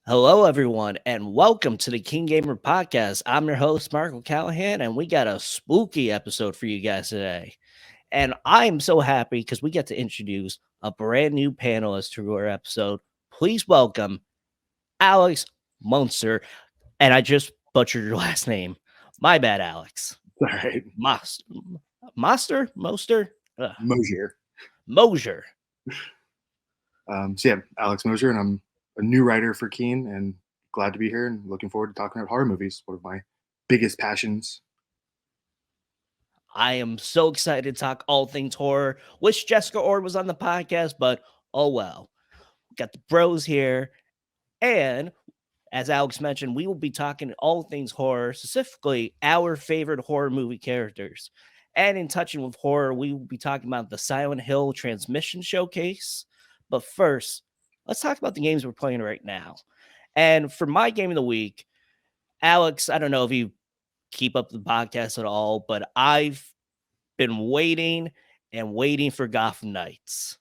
Hello, everyone, and welcome to the KeenGamer podcast. I'm your host, Mark Callahan, and we got a spooky episode for you guys today. And I'm so happy because we get to introduce a brand new panelist to our episode. Please welcome Alex Munster. And I just butchered your last name. My bad, Alex. All right. Moster? Mosier. Mosier. Alex Mosier, and I'm a new writer for Keen, and glad to be here and looking forward to talking about horror movies, one of my biggest passions. I am so excited to talk all things horror. Wish Jessica Ord was on the podcast, but oh well. Got the bros here. And as Alex mentioned, we will be talking all things horror, specifically our favorite horror movie characters. And in touching with horror, we will be talking about the Silent Hill Transmission Showcase. But first, let's talk about the games we're playing right now. And for my game of the week, Alex, I don't know if you keep up the podcast at all, but I've been waiting and waiting for Gotham Knights.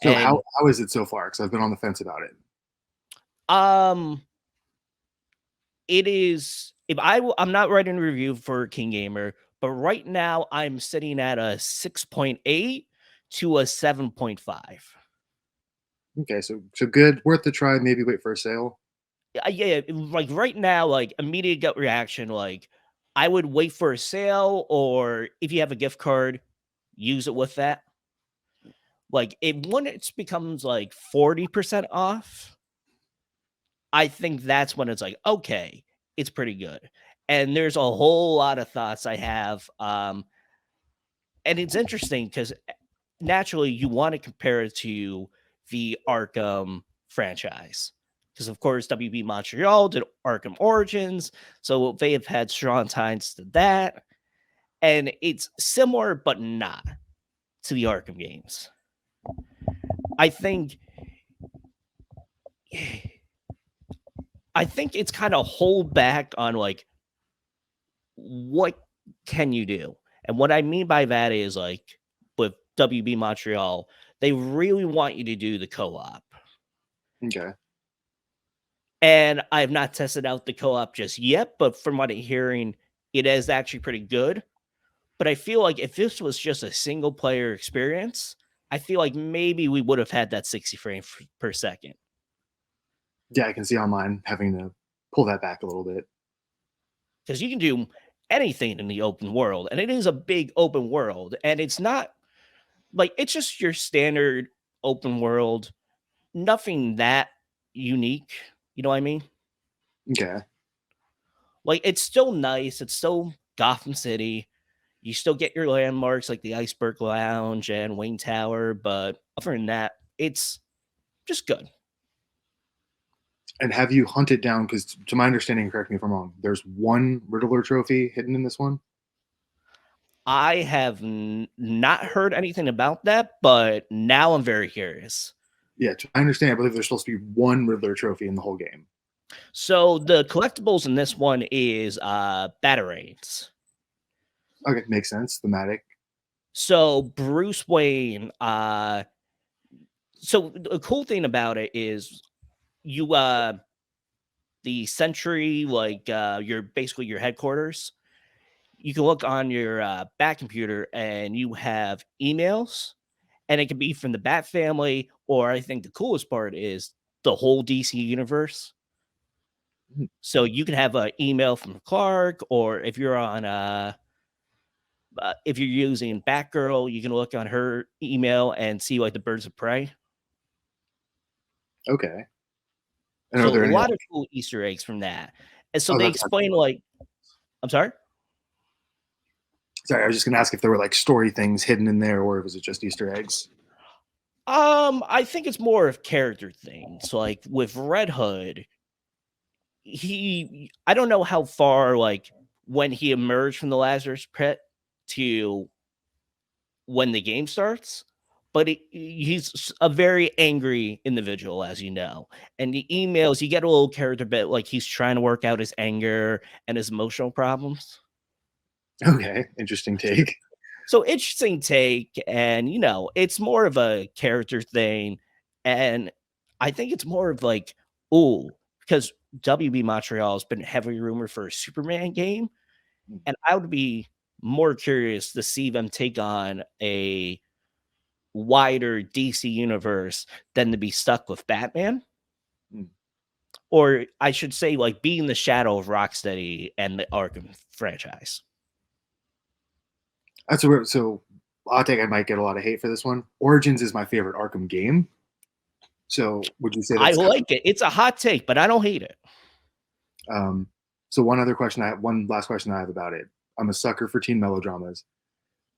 So and how is it so far? Because I've been on the fence about it. It is. If I'm not writing a review for KeenGamer, but right now I'm sitting at a 6.8 to a 7.5. Okay, so good, worth the try. Maybe wait for a sale. Yeah, like right now, like immediate gut reaction, like I would wait for a sale, or if you have a gift card, use it with that. Like when it becomes like 40% off, I think that's when it's like, okay, it's pretty good. And there's a whole lot of thoughts I have. And it's interesting because naturally you want to compare it to the Arkham franchise. Because, of course, WB Montreal did Arkham Origins. So they have had strong ties to that. And it's similar, but not to the Arkham games. I think it's kind of hold back on like what can you do, and what I mean by that is like with WB Montreal, they really want you to do the co-op. Okay. And I have not tested out the co-op just yet, but from what I'm hearing, it is actually pretty good. But I feel like if this was just a single player experience, I feel like maybe we would have had that 60 frames per second. Yeah, I can see online having to pull that back a little bit. Because you can do anything in the open world, and it is a big open world, and it's not like it's just your standard open world, nothing that unique. You know what I mean? Okay. Like it's still nice. It's still Gotham City. You still get your landmarks like the Iceberg Lounge and Wayne Tower, but other than that, it's just good. And have you hunted down, because to my understanding, correct me if I'm wrong, there's one Riddler trophy hidden in this one? I have not heard anything about that, but now I'm very curious. Yeah, I understand. I believe there's supposed to be one Riddler trophy in the whole game. So the collectibles in this one is Batarangs. Okay, makes sense. Thematic. So Bruce Wayne, so the cool thing about it is you the Sentry, like your basically your headquarters, you can look on your Bat computer and you have emails, and it can be from the Bat family, or I think the coolest part is the whole DC universe. So you can have an email from Clark, or if you're on if you're using Batgirl, you can look on her email and see like the Birds of Prey. Okay. And so a lot of cool Easter eggs from that. And so they explain like, I'm sorry? Sorry, I was just going to ask if there were like story things hidden in there, or was it just Easter eggs? I think it's more of character things. Like with Red Hood, I don't know how far, like when he emerged from the Lazarus pit to when the game starts, but he's a very angry individual, as you know. And the emails, you get a little character bit, like he's trying to work out his anger and his emotional problems. Okay, interesting take. So interesting take, and you know, it's more of a character thing, and I think it's more of like Ooh, because WB Montreal has been heavily rumored for a Superman game, Mm, and I would be more curious to see them take on a wider DC universe than to be stuck with Batman. mm. Or I should say, like, be in the shadow of Rocksteady and the Arkham franchise. That's a weird. So I think I might get a lot of hate for this one. Origins is my favorite Arkham game. So would you say I that's kind like it. It's a hot take, but I don't hate it. of, so one last question I have about it. I'm a sucker for teen melodramas.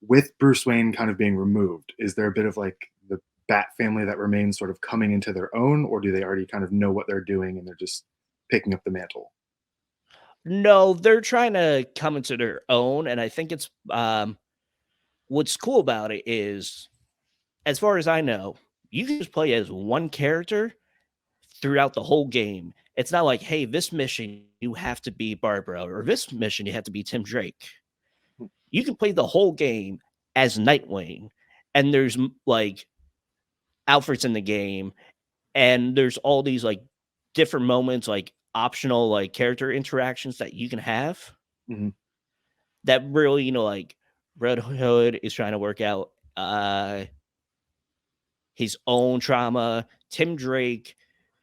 With Bruce Wayne kind of being removed, is there a bit of like the Bat family that remains sort of coming into their own, or do they already kind of know what they're doing and they're just picking up the mantle? No, they're trying to come into their own, and I think it's what's cool about it is, as far as I know, you can just play as one character throughout the whole game. It's not like, hey, this mission you have to be Barbara, or this mission you have to be Tim Drake. You can play the whole game as Nightwing, and there's like outfits in the game, and there's all these like different moments, like optional like character interactions that you can have Hmm. that really, like Red Hood is trying to work out his own trauma. Tim Drake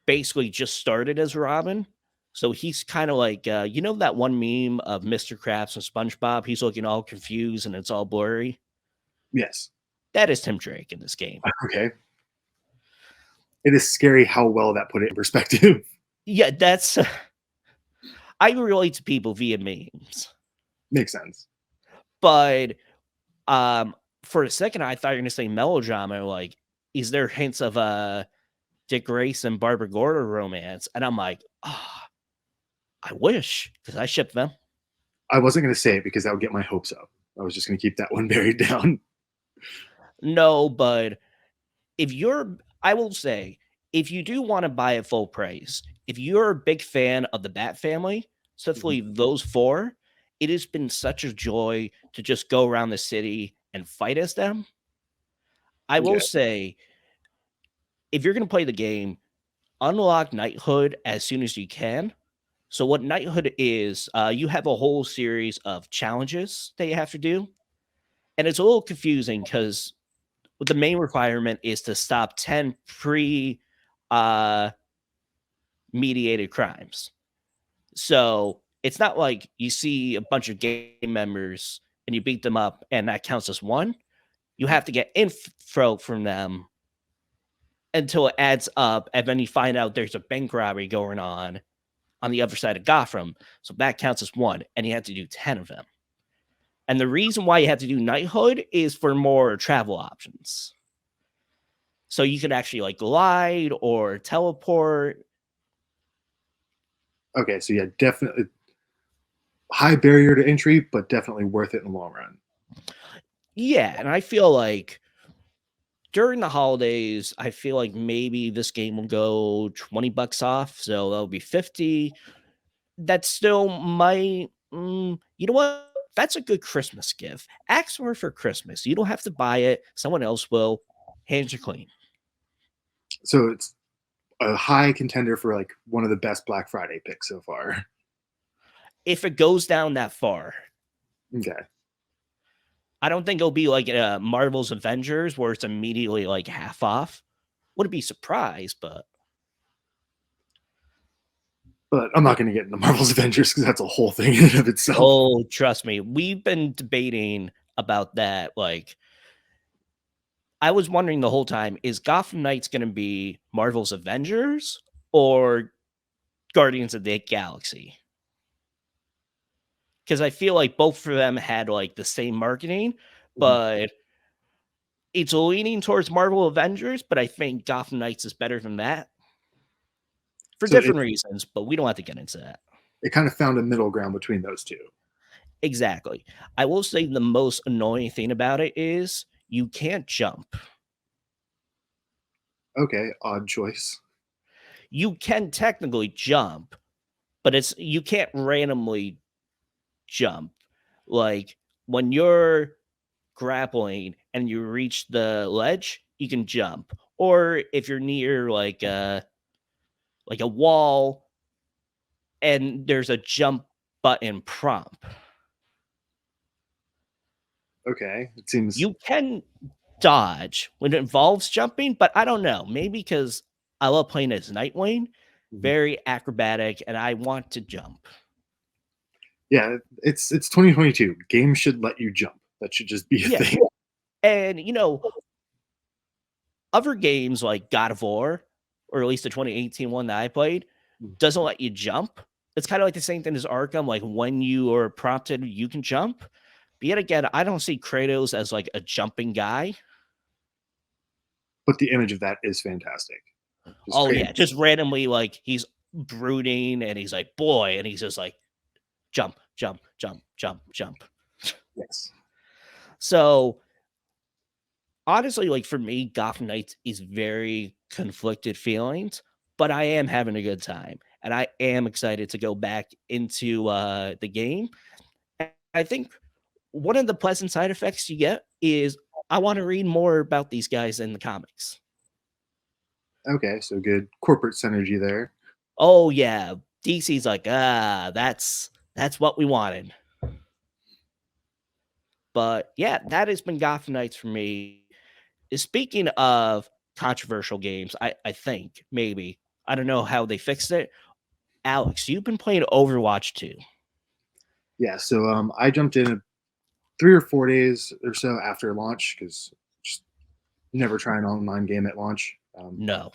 basically just started as Robin. So he's kind of like, that one meme of Mr. Krabs and SpongeBob? He's looking all confused and it's all blurry. Yes. That is Tim Drake in this game. Okay. It is scary how well that put it in perspective. Yeah, that's. I relate to people via memes. Makes sense. But um, for a second, I thought you were going to say melodrama. Like, is there hints of Dick Grace and Barbara Gordon romance? And I'm like, I wish, because I ship them. I wasn't going to say it because that would get my hopes up. I was just going to keep that one buried down. No, but I will say, if you do want to buy at full price, if you're a big fan of the Bat family, Mhm. specifically those four, it has been such a joy to just go around the city and fight as them. I will Yeah. say, if you're going to play the game, unlock Knighthood as soon as you can. So, what Knighthood is, you have a whole series of challenges that you have to do. And it's a little confusing because the main requirement is to stop 10 uh, mediated crimes. So it's not like you see a bunch of game members and you beat them up and that counts as one. You have to get info from them until it adds up, and then you find out there's a bank robbery going on the other side of Gotham. So that counts as one, and you have to do 10 of them. And the reason why you have to do Knighthood is for more travel options. So you can actually like glide or teleport. Okay. So yeah, definitely high barrier to entry, but definitely worth it in the long run. Yeah, and I feel like during the holidays, I feel like maybe this game will go $20 off, so that'll be 50. That still might you know what? That's a good Christmas gift. Ask for Christmas. You don't have to buy it. Someone else will. Hands are clean. So it's a high contender for like one of the best Black Friday picks so far. If it goes down that far, Okay. I don't think it'll be like Marvel's Avengers where it's immediately like half off. Wouldn't be surprised, but But I'm not going to get into Marvel's Avengers because that's a whole thing in and of itself. oh, trust me, we've been debating about that. Like, I was wondering the whole time, is Gotham Knights going to be Marvel's Avengers or Guardians of the Galaxy? Because I feel like both of them had like the same marketing, Mhm. but it's leaning towards Marvel Avengers. But I think Gotham Knights is better than that for So different reasons. But we don't have to get into that. it kind of found a middle ground between those two. Exactly. I will say the most annoying thing about it is you can't jump. Okay, odd choice. You can technically jump, but you can't randomly jump. Like when you're grappling and you reach the ledge, you can jump. Or if you're near like like a wall, and there's a jump button prompt. Okay, it seems. You can dodge when it involves jumping, but I don't know. Maybe because I love playing as Nightwing, Mhm. very acrobatic, and I want to jump. Yeah, it's 2022. Games should let you jump. That should just be a Yeah. thing. And, other games like God of War, or at least the 2018 one that I played, doesn't let you jump. It's kind of like the same thing as Arkham. Like when you are prompted, you can jump. But yet again, I don't see Kratos as like a jumping guy. But the image of that is fantastic. Just Oh crazy. yeah, just randomly like he's brooding and he's like boy, and he's just like jump, jump, jump, jump, jump. Yes. So honestly, like for me, Gotham Knights is very conflicted feelings, but I am having a good time, and I am excited to go back into the game. And I think one of the pleasant side effects you get is I want to read more about these guys in the comics. Okay, so good corporate synergy there. Oh yeah, DC's like that's what we wanted. But yeah, that has been Gotham Knights for me. Speaking of controversial games, I think maybe I don't know how they fixed it. Alex, you've been playing Overwatch 2. Yeah, so I jumped in 3 or 4 days or so after launch because just never try an online game at launch. No.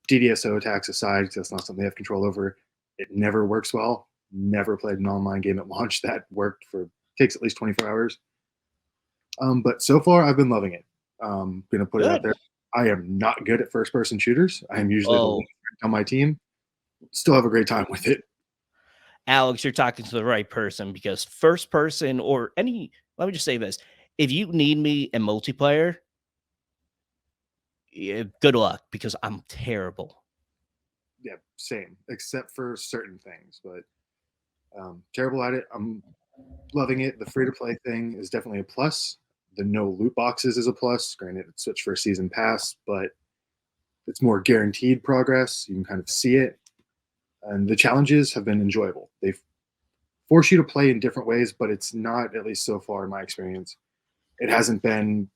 DDSO attacks aside, 'cause that's not something they have control over. It never works well. Never played an online game at launch that worked for takes at least 24 hours. But so far, I've been loving it. Gonna put it out Good. there. I am not good at first person shooters. I am usually the Oh, weak on my team. Still have a great time with it. Alex, you're talking to the right person because first person or any, let me just say this. If you need me in multiplayer, good luck because I'm terrible. Yeah, same, except for certain things. But terrible at it. I'm loving it. The free to play thing is definitely a plus. The no loot boxes is a plus. Granted, it's switched for a season pass, but it's more guaranteed progress. You can kind of see it. And the challenges have been enjoyable. They force you to play in different ways, but it's not, at least so far in my experience, it hasn't been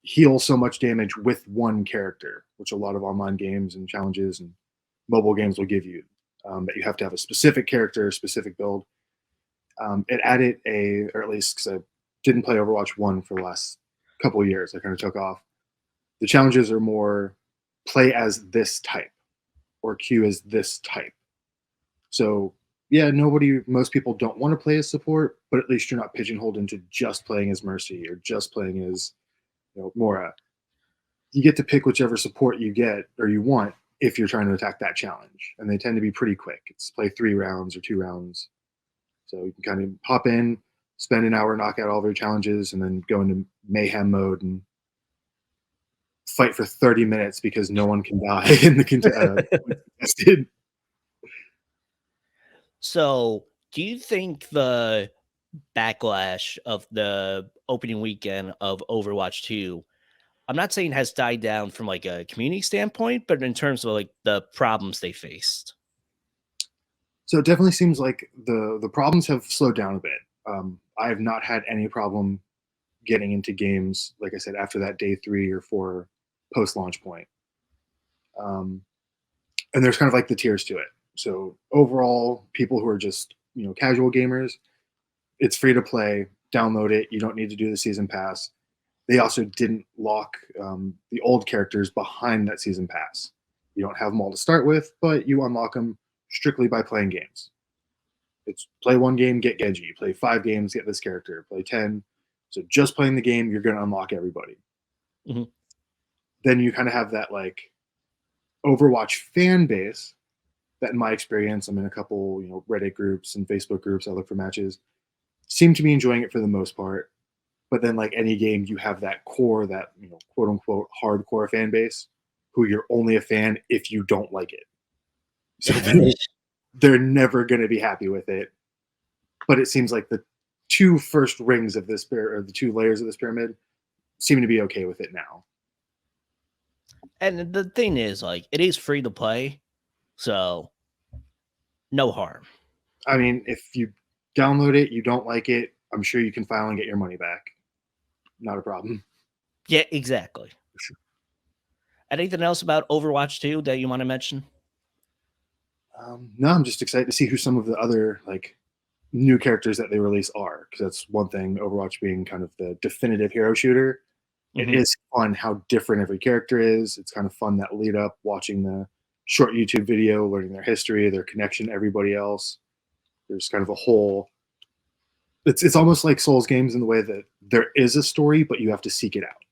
heal so much damage with one character, which a lot of online games and challenges and mobile games will give you. That you have to have a specific character, specific build. It added a, or at least because I didn't play Overwatch 1 for the last couple of years, I kind of took off. The challenges are more play as this type or queue as this type. So yeah, most people don't want to play as support, but at least you're not pigeonholed into just playing as Mercy or just playing as Mora. You get to pick whichever support you get or you want if you're trying to attack that challenge, and they tend to be pretty quick. It's play 3 rounds or 2 rounds, so you can kind of hop in, spend an hour, knock out all of your challenges, and then go into mayhem mode and fight for 30 minutes because no one can die in the contested. So, do you think the backlash of the opening weekend of Overwatch 2, I'm not saying has died down from like a community standpoint, but in terms of like the problems they faced? So it definitely seems like the problems have slowed down a bit. I have not had any problem getting into games, like I said, after that day 3 or 4 post launch point. Um, and there's kind of like the tiers to it. So overall, people who are just casual gamers, it's free to play. Download it. You don't need to do the season pass. They also didn't lock the old characters behind that season pass. You don't have them all to start with, but you unlock them strictly by playing games. It's play one game, get Genji. Play 5 games, get this character. Play 10. So just playing the game, you're going to unlock everybody. Mhm. Then you kind of have that like Overwatch fan base that, in my experience, I'm in a couple Reddit groups and Facebook groups. I look for matches. Seem to be enjoying it for the most part. But then, like any game, you have that core, that quote unquote hardcore fan base, who you're only a fan if you don't like it. So they're never going to be happy with it. But it seems like the two first rings of this or the 2 layers of this pyramid seem to be okay with it now. And the thing is, like, it is free to play. So no harm. I mean, if you download it, you don't like it, I'm sure you can file and get your money back. Not a problem. Yeah, exactly. Anything else about Overwatch 2 that you want to mention? No, I'm just excited to see who some of the other like new characters that they release are, because that's one thing. Overwatch being kind of the definitive hero shooter, it Hmm. is fun how different every character is. It's kind of fun that lead up, watching the short YouTube video, learning their history, their connection to everybody else. There's kind of a whole. It's almost like Souls games in the way that there is a story, but you have to seek it out.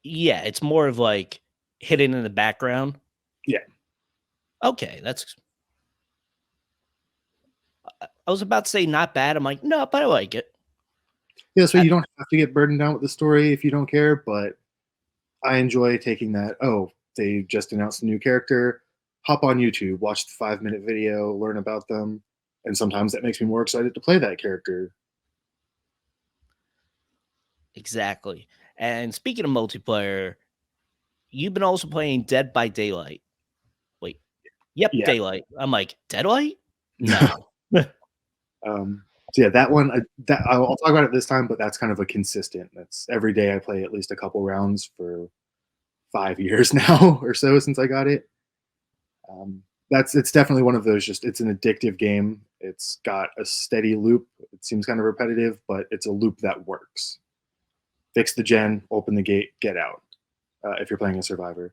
Yeah, it's more of like hidden in the background. Yeah. Okay, that's. I was about to say not bad. I'm like, no, but I like it. Yeah, so I, you don't have to get burdened down with the story if you don't care, but I enjoy taking that. Oh, they just announced a new character. Hop on YouTube, watch the 5 minute video, learn about them, and sometimes that makes me more excited to play that character. exactly. And speaking of multiplayer, you've been also playing Dead by Daylight. Wait, yep, Yeah. Daylight. I'm like, Deadlight? No. So yeah, that one that I'll talk about it this time, but that's kind of a consistent. That's every day I play at least a couple rounds for 5 years now or so since I got it. That's it's definitely one of those. Just it's an addictive game. It's got a steady loop. It seems kind of repetitive, but it's a loop that works. Fix the gen, open the gate, get out. If you're playing a survivor,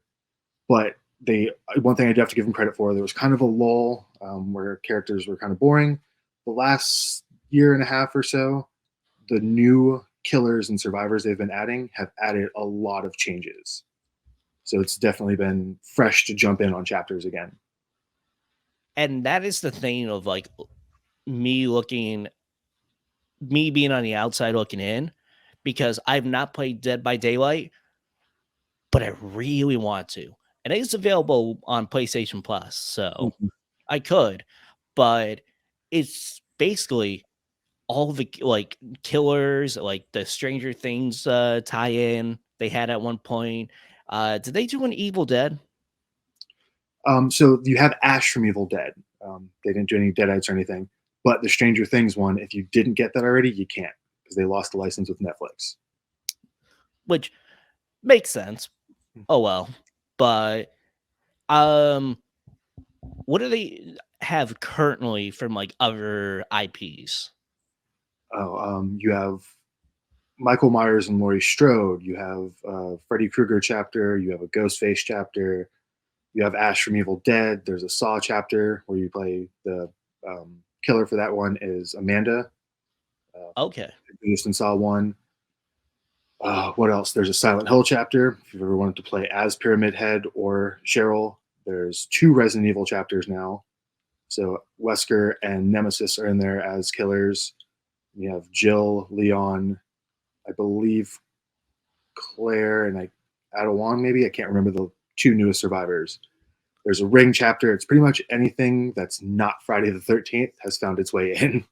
but they one thing I do have to give them credit for, there was kind of a lull where characters were kind of boring. The last year and a half or so, the new killers and survivors they've been adding have added a lot of changes. So it's definitely been fresh to jump in on chapters again. And that is the thing of like me looking, me being on the outside looking in, because I've not played Dead by Daylight, but I really want to. And it is available on PlayStation Plus, so Mhm. I could, but it's basically all the like killers, like the Stranger Things tie in they had at one point. Did they do an Evil Dead? So you have Ash from Evil Dead. They didn't do any Deadites or anything, but the Stranger Things one, if you didn't get that already, you can't because they lost the license with Netflix. Which makes sense. Oh well. But um what do they have currently from like other IPs? Oh, you have Michael Myers and Laurie Strode. You have Freddy Krueger chapter. You have a Ghostface chapter. You have Ash from Evil Dead. There's a Saw chapter where you play the killer for that one is Amanda, Okay. introduced in Saw 1. What else? There's a Silent Hill chapter. If you've ever wanted to play as Pyramid Head or Cheryl, there's 2 Resident Evil chapters now. So Wesker and Nemesis are in there as killers. You have Jill, Leon, I believe Claire, and Adawan, maybe. I can't remember the 2 newest survivors. There's a Ring chapter. It's pretty much anything that's not Friday the 13th has found its way in.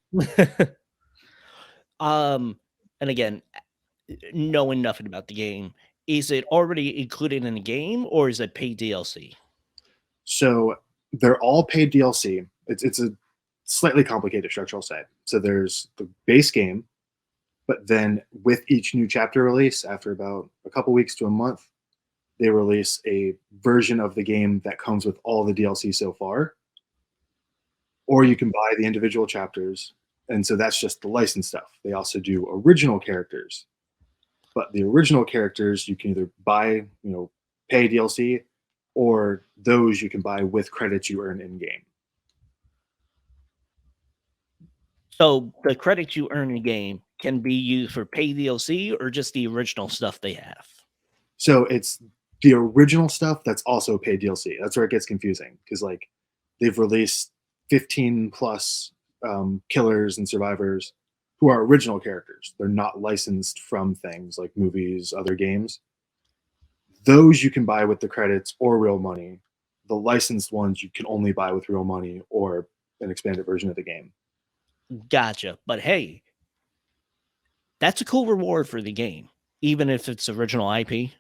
um and again, knowing nothing about the game, is it already included in the game or is it paid DLC? So they're all paid DLC. It's a slightly complicated structure, I'll say. So there's the base game, but then with each new chapter release, after about a couple weeks to a month, they release a version of the game that comes with all the DLC so far. Or you can buy the individual chapters. And so that's just the license stuff. They also do original characters. But the original characters you can either buy, pay DLC, or those you can buy with credits you earn in game. So the credits you earn in game can be used for paid DLC or just the original stuff they have. So it's the original stuff that's also paid DLC. That's where it gets confusing because like they've released 15 plus killers and survivors who are original characters. They're not licensed from things like movies, other games. Those you can buy with the credits or real money. The licensed ones you can only buy with real money or an expanded version of the game. Gotcha. But hey, that's a cool reward for the game, even if it's original IP.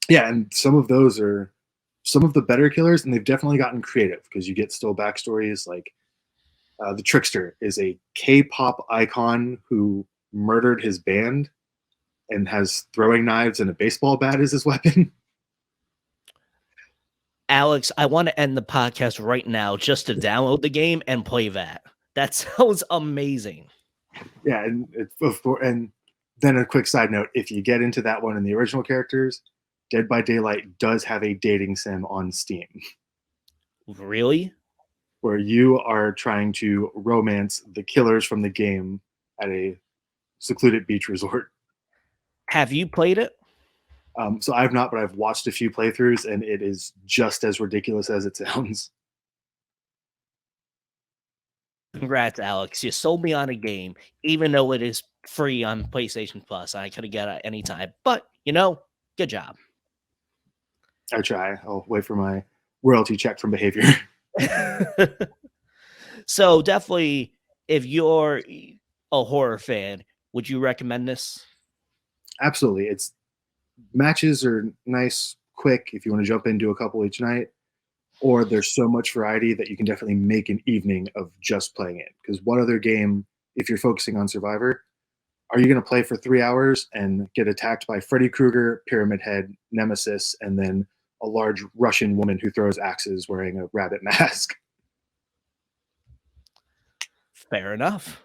Yeah, and some of those are some of the better killers, and they've definitely gotten creative because you get still backstories like the Trickster is a K-pop icon who murdered his band and has throwing knives and a baseball bat as his weapon. Alex, I want to end the podcast right now just to download the game and play that. That sounds amazing. Yeah, and then a quick side note: if you get into that one in the original characters, Dead by Daylight does have a dating sim on Steam Really? where you are trying to romance the killers from the game at a secluded beach resort. Have you played it? So I've not, but I've watched a few playthroughs, and it is just as ridiculous as it sounds. Congrats, Alex. You sold me on a game, even though it is free on PlayStation Plus. I could have got it anytime. But, good job. I try. I'll wait for my royalty check from behavior. So definitely, if you're a horror fan, would you recommend this? Absolutely. It's matches are nice, quick if you want to jump in, do a couple each night, or there's so much variety that you can definitely make an evening of just playing it. Because what other game, if you're focusing on Survivor, are you going to play for 3 hours and get attacked by Freddy Krueger, Pyramid Head, Nemesis, and then a large Russian woman who throws axes wearing a rabbit mask? Fair enough.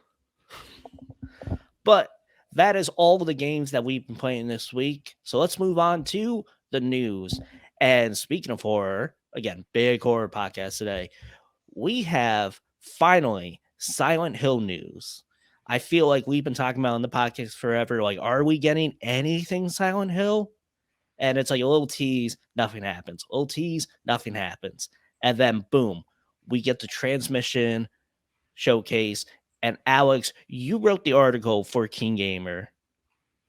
But that is all of the games that we've been playing this week. So let's move on to the news. And speaking of horror, again, big horror podcast today, we have finally Silent Hill news. I feel like we've been talking about on the podcast forever. Like, are we getting anything Silent Hill? And it's like a little tease, nothing happens. A little tease, nothing happens. And then boom, we get the transmission showcase. And Alex, you wrote the article for KeenGamer.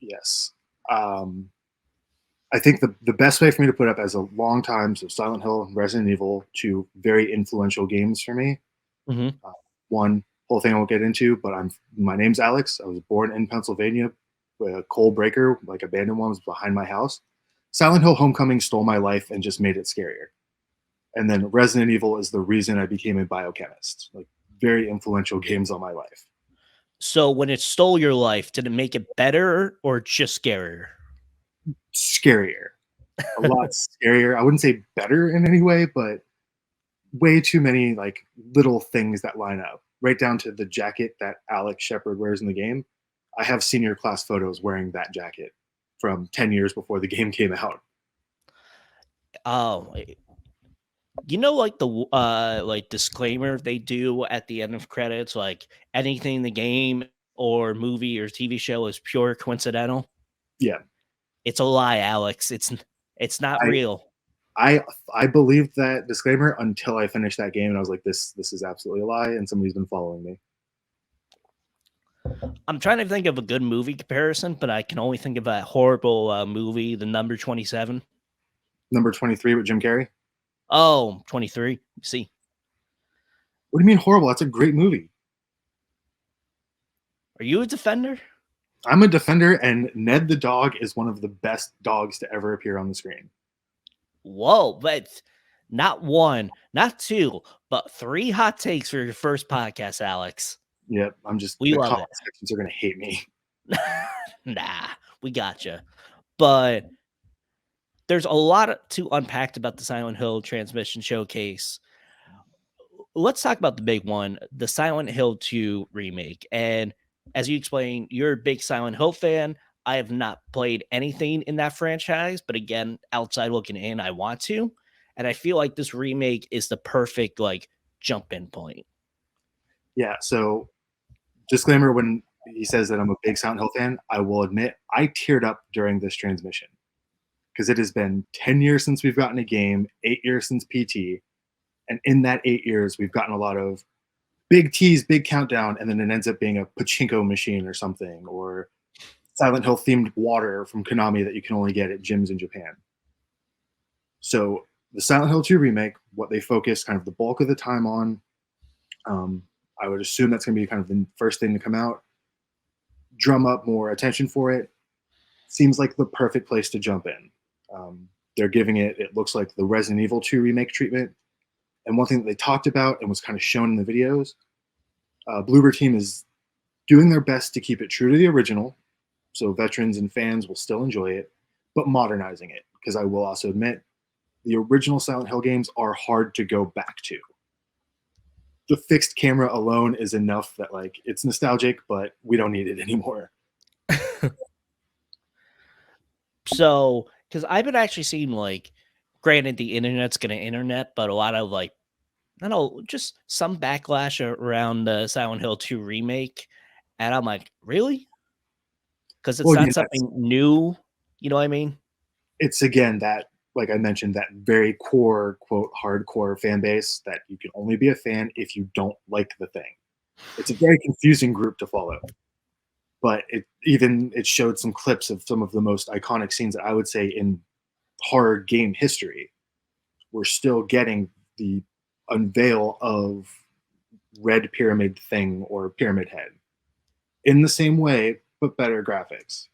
Yes. I think the best way for me to put up as a long time, so Silent Hill and Resident Evil, two very influential games for me. Mm-hmm. One whole thing I won't get into, but my name's Alex. I was born in Pennsylvania. A coal breaker, like abandoned one, was behind my house. Silent Hill Homecoming stole my life and just made it scarier. And then Resident Evil is the reason I became a biochemist. Like very influential games on my life. So when it stole your life, did it make it better or just scarier? Scarier. A lot scarier. I wouldn't say better in any way, but way too many like little things that line up. Right down to the jacket that Alex Shepard wears in the game. I have senior class photos wearing that jacket from 10 years before the game came out. Oh, like the like disclaimer they do at the end of credits, like anything in the game or movie or TV show is pure coincidental. Yeah. It's a lie, Alex. It's not real. I believed that disclaimer until I finished that game, and I was like, this is absolutely a lie, and somebody's been following me. I'm trying to think of a good movie comparison, but I can only think of a horrible movie, The Number 27. Number 23 with Jim Carrey? Oh, 23. See. What do you mean horrible? That's a great movie. Are you a defender? I'm a defender, and Ned the dog is one of the best dogs to ever appear on the screen. Whoa, but not one, not two, but 3 hot takes for your first podcast, Alex. Yep, I'm just. We the love comment it. sections are gonna hate me. Nah, we gotcha. But there's a lot to unpack about the Silent Hill transmission showcase. Let's talk about the big one, the Silent Hill 2 remake. And as you explained, you're a big Silent Hill fan. I have not played anything in that franchise, but again, outside looking in, I want to. And I feel like this remake is the perfect like jump in point. Yeah, so disclaimer, when he says that I'm a big Silent Hill fan, I will admit I teared up during this transmission because it has been 10 years since we've gotten a game, 8 years since PT, and in that 8 years, we've gotten a lot of big tease, big countdown, and then it ends up being a pachinko machine or something, or Silent Hill themed water from Konami that you can only get at gyms in Japan. So the Silent Hill 2 remake, what they focus kind of the bulk of the time on, I would assume that's going to be kind of the first thing to come out, drum up more attention for it. Seems like the perfect place to jump in. They're giving it, it looks like the Resident Evil 2 remake treatment. And one thing that they talked about and was kind of shown in the videos, Bloober team is doing their best to keep it true to the original, so veterans and fans will still enjoy it, but modernizing it. Because I will also admit, the original Silent Hill games are hard to go back to. The fixed camera alone is enough that like it's nostalgic, but we don't need it anymore. So, because I've been actually seeing like, granted, the internet's gonna internet, but a lot of like, I don't know, just some backlash around the Silent Hill 2 remake, and I'm like, really? Because it's Well, not again, something new. You know what I mean? it's again that, like I mentioned, that very core, quote, hardcore fan base that you can only be a fan if you don't like the thing. It's a very confusing group to follow. But it showed some clips of some of the most iconic scenes that I would say in horror game history. We're still getting the unveil of Red Pyramid thing or Pyramid Head in the same way, but better graphics.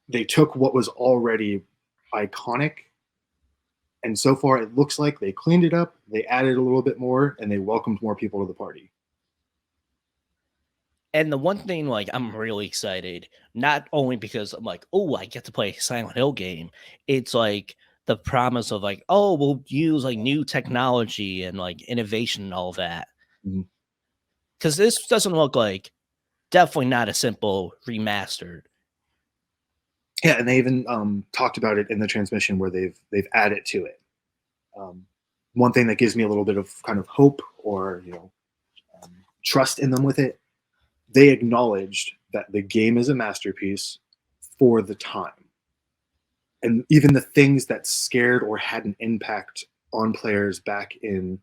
They took what was already iconic, and so far it looks like they cleaned it up, they added a little bit more, and they welcomed more people to the party. And the one thing, like, I'm really excited, not only because I'm like, oh, I get to play a Silent Hill game. It's like the promise of like, oh, we'll use like new technology and like innovation and all that. Mhm. Because this doesn't look like, definitely not a simple remastered. Yeah, and they even talked about it in the transmission where they've added to it. One thing that gives me a little bit of kind of hope or trust in them with it, they acknowledged that the game is a masterpiece for the time, and even the things that scared or had an impact on players back in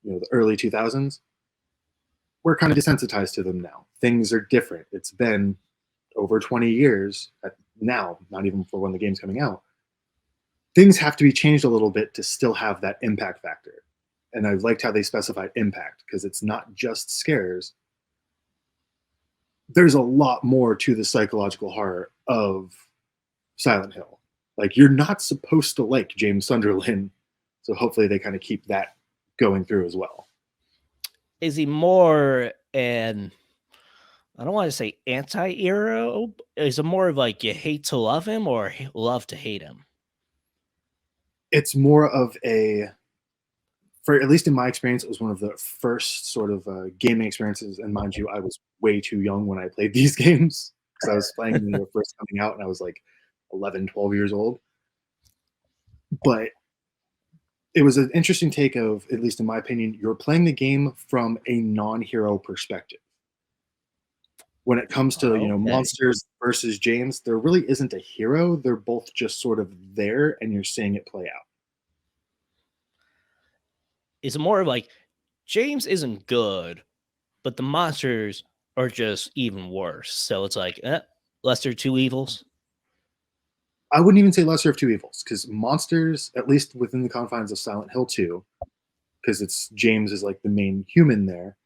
the early 2000s, we're kind of desensitized to them now. Things are different. It's been over 20 years now, not even for when the game's coming out. Things have to be changed a little bit to still have that impact factor. And I've liked how they specified impact because it's not just scares. There's a lot more to the psychological horror of Silent Hill. Like, you're not supposed to like James Sunderland, so hopefully they kind of keep that going through as well. Is he more an, I don't want to say anti-hero? Is it more of like you hate to love him or love to hate him? It's more of a, for at least in my experience, it was one of the first sort of gaming experiences. And mind you, I was way too young when I played these games because I was playing when they were first coming out and I was like 11, 12 years old. But it was an interesting take of, at least in my opinion, you're playing the game from a non-hero perspective. When it comes to Okay. monsters versus James, there really isn't a hero. They're both just sort of there, and you're seeing it play out. Is it more of like James isn't good, but the monsters are just even worse. So it's like, lesser two evils. I wouldn't even say lesser of two evils because monsters, at least within the confines of Silent Hill 2, because it's James is like the main human there.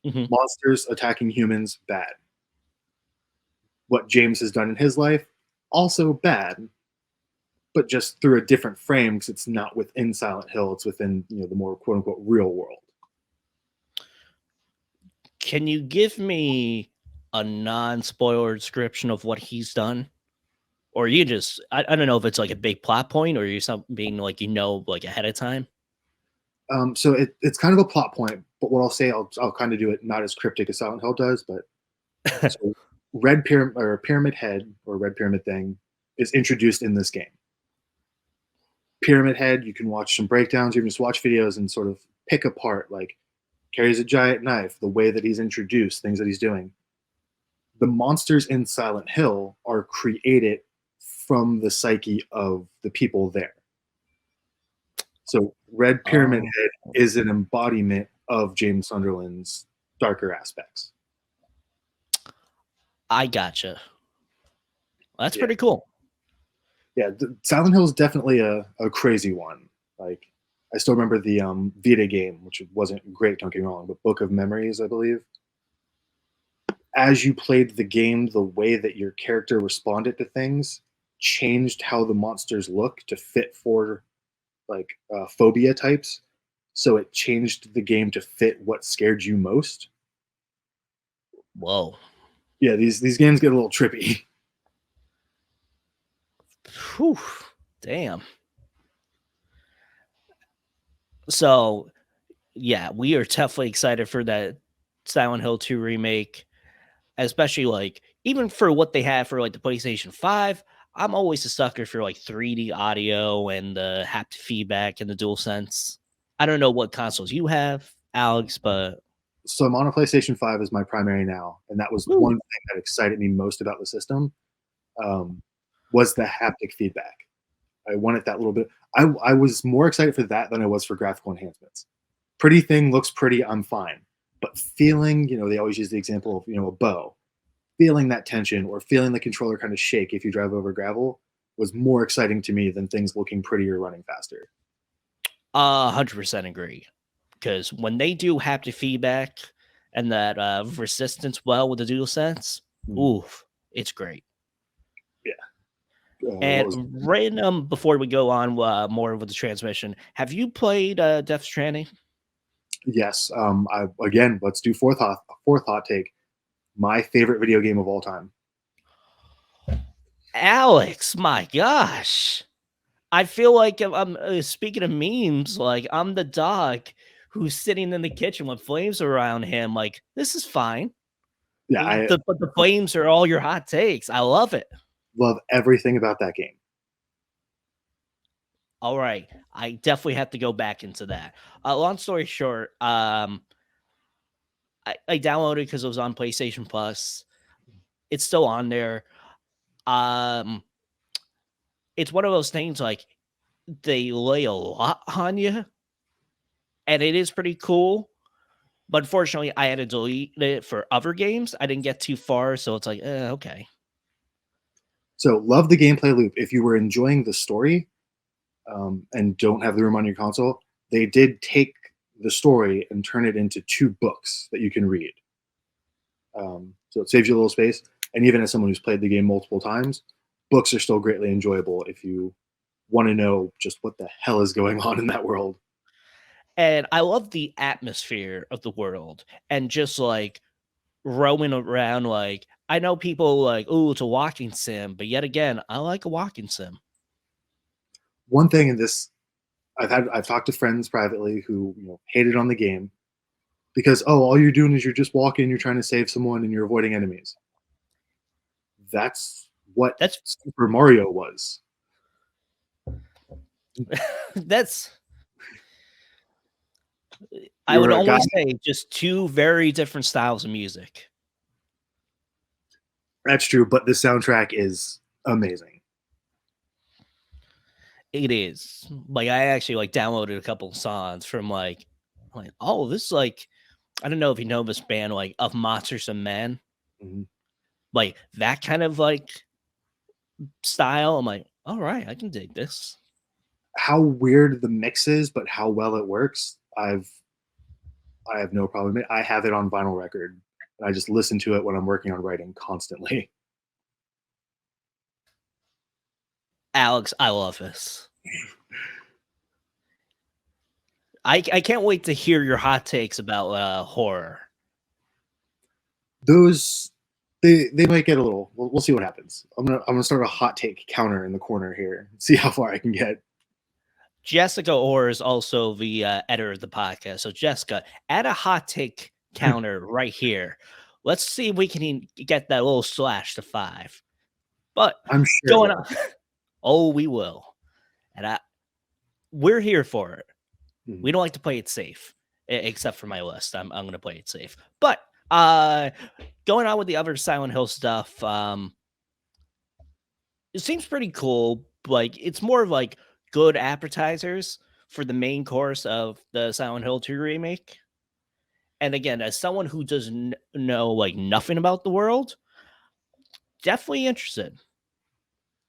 Mhm. Monsters attacking humans, bad. What James has done in his life, also bad, but just through a different frame because it's not within Silent Hill. It's within the more quote unquote real world. Can you give me a non-spoiler description of what he's done? Or you just, I don't know if it's like a big plot point or you're something like, like ahead of time. So it's kind of a plot point, but what I'll say, I'll kind of do it not as cryptic as Silent Hill does, but so Red Pyramid or Pyramid Head or Red Pyramid thing is introduced in this game. Pyramid Head, you can watch some breakdowns, you can just watch videos and sort of pick apart, like carries a giant knife, the way that he's introduced, things that he's doing. The monsters in Silent Hill are created from the psyche of the people there. So Red Pyramid Head is an embodiment of James Sunderland's darker aspects. I gotcha. That's Yeah. pretty cool. Yeah, Silent Hill is definitely a crazy one. Like, I still remember the Vita game, which wasn't great, don't get me wrong, but Book of Memories, I believe. As you played the game, the way that your character responded to things changed how the monsters look to fit for like phobia types. So it changed the game to fit what scared you most. Whoa. Yeah, these games get a little trippy. Whew. Damn. So yeah, we are definitely excited for that Silent Hill 2 remake, especially like even for what they have for like the PlayStation 5. I'm always a sucker for like 3D audio and the haptic feedback and the DualSense. I don't know what consoles you have, Alex, but So I'm on a PlayStation 5 as my primary now, and that was woo, one thing that excited me most about the system, um, was the haptic feedback. I wanted that little bit. I was more excited for that than I was for graphical enhancements. Pretty thing looks pretty, I'm fine. But feeling, they always use the example of, a bow. Feeling that tension or feeling the controller kind of shake if you drive over gravel was more exciting to me than things looking pretty or running faster. 100% agree. Because when they do haptic feedback and that resistance well with the DualSense, oof, it's great. Yeah. And right before we go on more with the transmission, have you played Death Stranding? Yes. Again, let's do fourth hot take. My favorite video game of all time. Alex, my gosh. I feel like I'm speaking of memes, like I'm the dog who's sitting in the kitchen with flames around him. Like, this is fine. Yeah, But the flames are all your hot takes. I love it. love everything about that game. All right. I definitely have to go back into that. Long story short, I downloaded because it was on PlayStation Plus. It's still on there. Um, it's one of those things like they lay a lot on you, and it is pretty cool. But unfortunately, I had to delete it for other games. I didn't get too far, so it's like, okay. So love the gameplay loop. If you were enjoying the story and don't have the room on your console, they did take the story and turn it into 2 books that you can read. So it saves you a little space. And even as someone who's played the game multiple times, books are still greatly enjoyable if you want to know just what the hell is going on in that world. And I love the atmosphere of the world and just like roaming around. Like, I know people like, oh, it's a walking sim, but yet again, I like a walking sim. One thing in this, I've talked to friends privately who hated on the game because all you're doing is you're just walking, you're trying to save someone, and you're avoiding enemies. That's what That's Super Mario was. that's I would You're a guy. almost say just 2 very different styles of music. That's true, but the soundtrack is amazing. It is. Like, I actually like downloaded a couple of songs from oh, this is like, I don't know if you know this band like Of Monsters and Men. Mhm. Like that kind of like style. I'm like, all right, I can dig this. How weird the mix is, but how well it works, I have no problem. I have it on vinyl record, and I just listen to it when I'm working on writing constantly. Alex, I love this. I can't wait to hear your hot takes about horror. Those they might get a little. We'll see what happens. I'm gonna start a hot take counter in the corner here. See how far I can get. Jessica Orr is also the editor of the podcast. So Jessica, add a hot take counter right here. Let's see if we can get that little slash to 5. But I'm sure. going on, oh, we will, and we're here for it. Mhm. We don't like to play it safe, except for my list. I'm going to play it safe. But going on with the other Silent Hill stuff, it seems pretty cool. Like, it's more of like good appetizers for the main course of the Silent Hill 2 remake. And again, as someone who doesn't know like nothing about the world, definitely interested.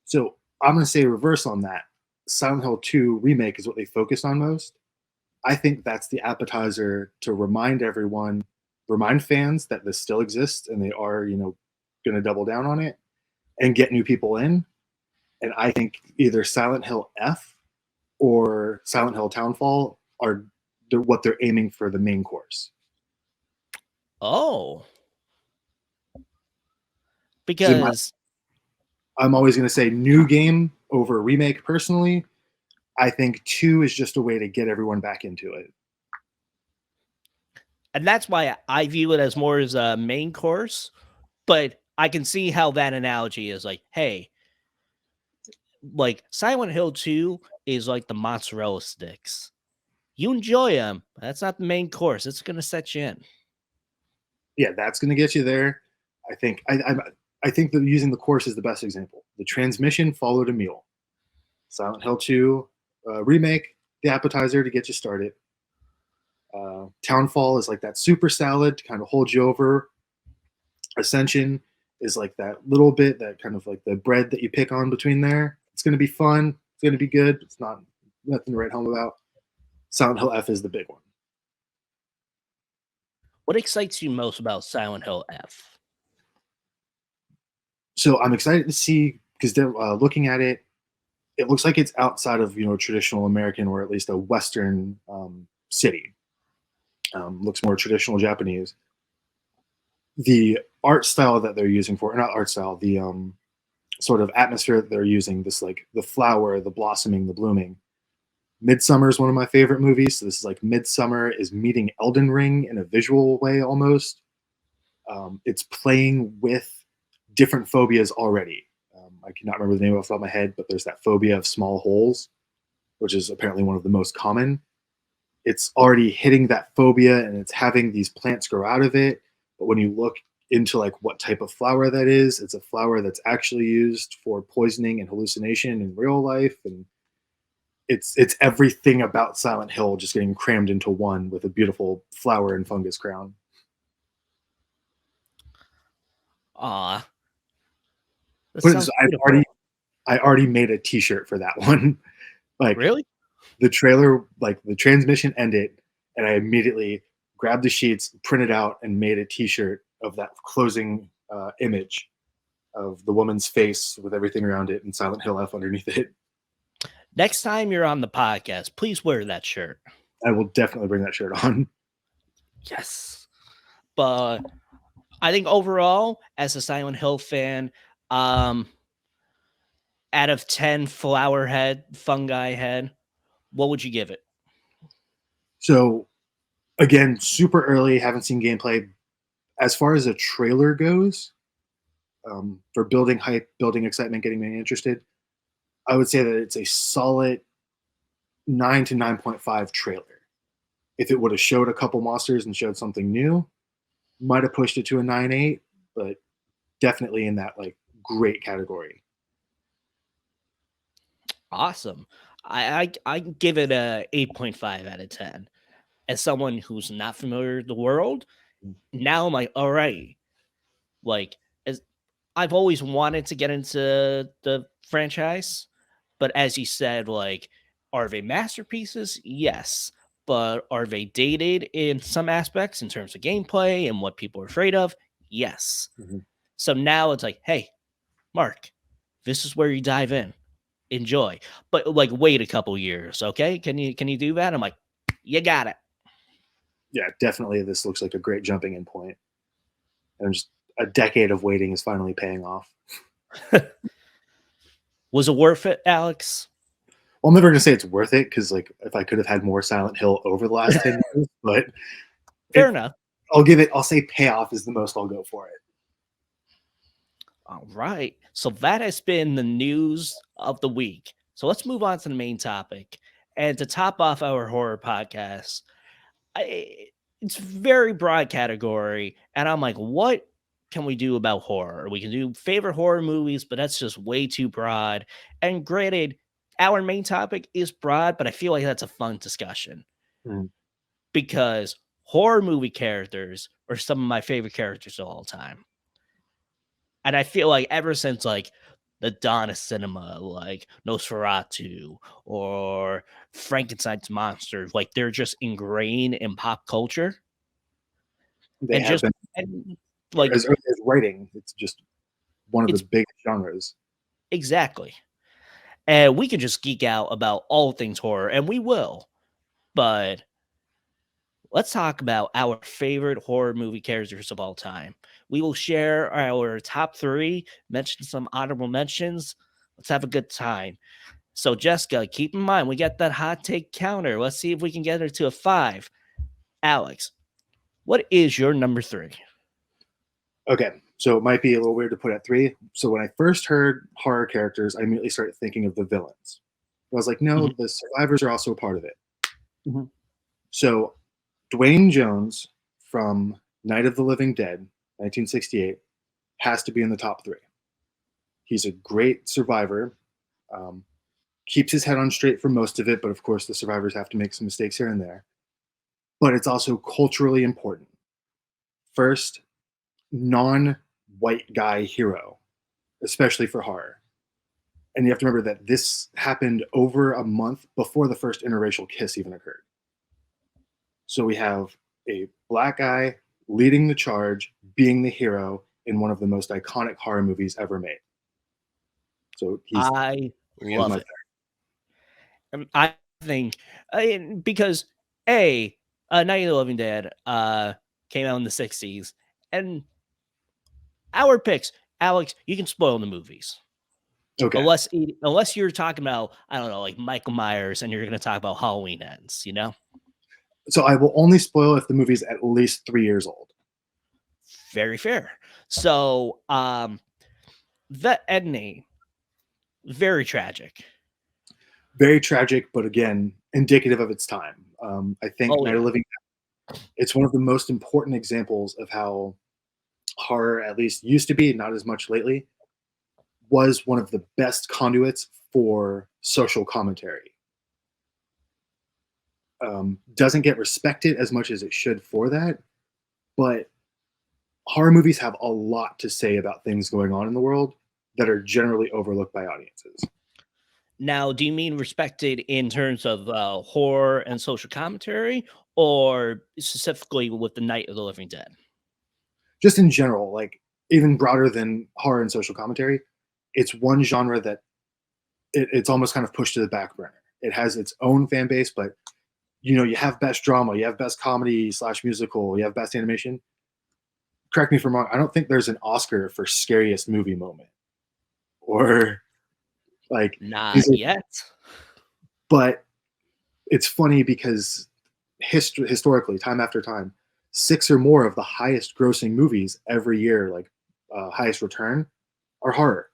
So I'm gonna say reverse on that. Silent Hill 2 remake is what they focused on most. I think that's the appetizer to remind fans that this still exists and they are, going to double down on it and get new people in. And I think either Silent Hill F or Silent Hill Townfall are what they're aiming for the main course. Oh, So because I'm always going to say new game over remake personally. I think 2 is just a way to get everyone back into it. and that's why I view it as more as a main course, but I can see how that analogy is like, hey, like Silent Hill 2 is like the mozzarella sticks. You enjoy them, but that's not the main course. It's going to set you in. Yeah, that's going to get you there. I think I think that using the course is the best example. The transmission followed a meal. Silent Hill 2 remake, the appetizer to get you started. Townfall is like that super salad to kind of hold you over. Ascension is like that little bit, that kind of like the bread that you pick on between there. It's going to be fun. It's going to be good. It's not nothing to write home about. Silent Hill F is the big one. What excites you most about Silent Hill F? So I'm excited to see, because they're looking at it. It looks like it's outside of traditional American, or at least a Western city. Looks more traditional Japanese. The art style that they're using for, not art style, the sort of atmosphere that they're using, this like the flower, the blossoming, the blooming. Midsummer is one of my favorite movies. So this is like Midsummer is meeting Elden Ring in a visual way almost. It's playing with different phobias already. I cannot remember the name off the top of my head, but there's that phobia of small holes, which is apparently one of the most common. It's already hitting that phobia, and it's having these plants grow out of it. But when you look into like what type of flower that is, it's a flower that's actually used for poisoning and hallucination in real life. And it's everything about Silent Hill just getting crammed into one with a beautiful flower and fungus crown. Aw. That But sounds beautiful. I already made a T-shirt for that one. Like Really? the trailer, like the transmission ended, and I immediately grabbed the sheets, printed out, and made a T-shirt of that closing image of the woman's face with everything around it and Silent Hill F underneath it. Next time you're on the podcast, please wear that shirt. I will definitely bring that shirt on. Yes. But I think overall, as a Silent Hill fan, out of 10 flower head, fungi head, what would you give it? So again, super early, haven't seen gameplay. As far as a trailer goes, for building hype, building excitement, getting me interested, I would say that it's a solid 9 to 9.5 trailer. If it would have showed a couple monsters and showed something new, might have pushed it to a 9.8, but definitely in that like great category. Awesome. I give it a 8.5 out of 10. As someone who's not familiar with the world, now I'm like, all right. Like, as I've always wanted to get into the franchise, but as you said, like, are they masterpieces? Yes. But are they dated in some aspects in terms of gameplay and what people are afraid of? Yes. Mhm. So now it's like, hey, Mark, this is where you dive in. Enjoy. But like wait a couple years, okay? Can you do that? I'm like, you got it. Yeah, definitely. This looks like a great jumping in point, and just a decade of waiting is finally paying off. Was it worth it, Alex? Well, I'm never gonna say it's worth it, because like if I could have had more Silent Hill over the last 10 years, but Fair it, enough. I'll say payoff is the most I'll go for it. All right. So that has been the news of the week. So let's move on to the main topic. And to top off our horror podcast, it's very broad category. And I'm like, what can we do about horror? We can do favorite horror movies, but that's just way too broad. And granted, our main topic is broad, but I feel like that's a fun discussion Mm. because horror movie characters are some of my favorite characters of all time. And I feel like ever since like the dawn of cinema, like Nosferatu or Frankenstein's monsters, like they're just ingrained in pop culture They and have just been and like as early as writing. It's just one of the it's big genres. exactly. and we can just geek out about all things horror, and we will. But let's talk about our favorite horror movie characters of all time. We will share our top 3, mention some honorable mentions. Let's have a good time. So, Jessica, keep in mind, we got that hot take counter. Let's see if we can get her to a 5. Alex, what is your number 3? Okay, so it might be a little weird to put at 3. So when I first heard horror characters, I immediately started thinking of the villains. I was like, no, Mhm. the survivors are also a part of it. Mhm. So Dwayne Jones from Night of the Living Dead, 1968, has to be in the top 3. He's a great survivor. Um, Keeps his head on straight for most of it, but of course the survivors have to make some mistakes here and there. But it's also culturally important. First, non-white guy hero, especially for horror. And you have to remember that this happened over a month before the first interracial kiss even occurred. So we have a black guy leading the charge, being the hero in one of the most iconic horror movies ever made. So he's I hands love my it. I think because a Night of the Living Dead came out in the 60s, and our picks, Alex, you can spoil the movies. Okay. Unless you're talking about, I don't know, like Michael Myers, and you're going to talk about Halloween Ends, you know? So I will only spoil if the movie's at least 3 years old. Very fair. So, the ending, very tragic. Very tragic, but again, indicative of its time. I think Oh Night of yeah. Living, it's one of the most important examples of how horror, at least used to be, not as much lately, was one of the best conduits for social commentary. Doesn't get respected as much as it should for that, but horror movies have a lot to say about things going on in the world that are generally overlooked by audiences. Now, do you mean respected in terms of horror and social commentary, or specifically with the Night of the Living Dead? Just in general, like even broader than horror and social commentary, it's one genre that it's almost kind of pushed to the back burner. It has its own fan base, but you have best drama, you have best comedy slash musical, you have best animation. Correct me if I'm wrong. I don't think there's an Oscar for scariest movie moment or like Not these are, yet. but it's funny because historically, time after time, 6 or more of the highest grossing movies every year, like highest return, are horror.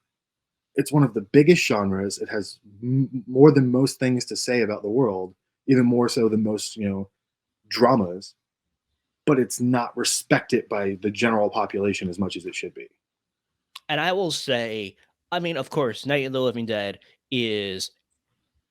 It's one of the biggest genres. It has more than most things to say about the world, even more so than most, dramas. But it's not respected by the general population as much as it should be. And I will say, I mean, of course, Night of the Living Dead is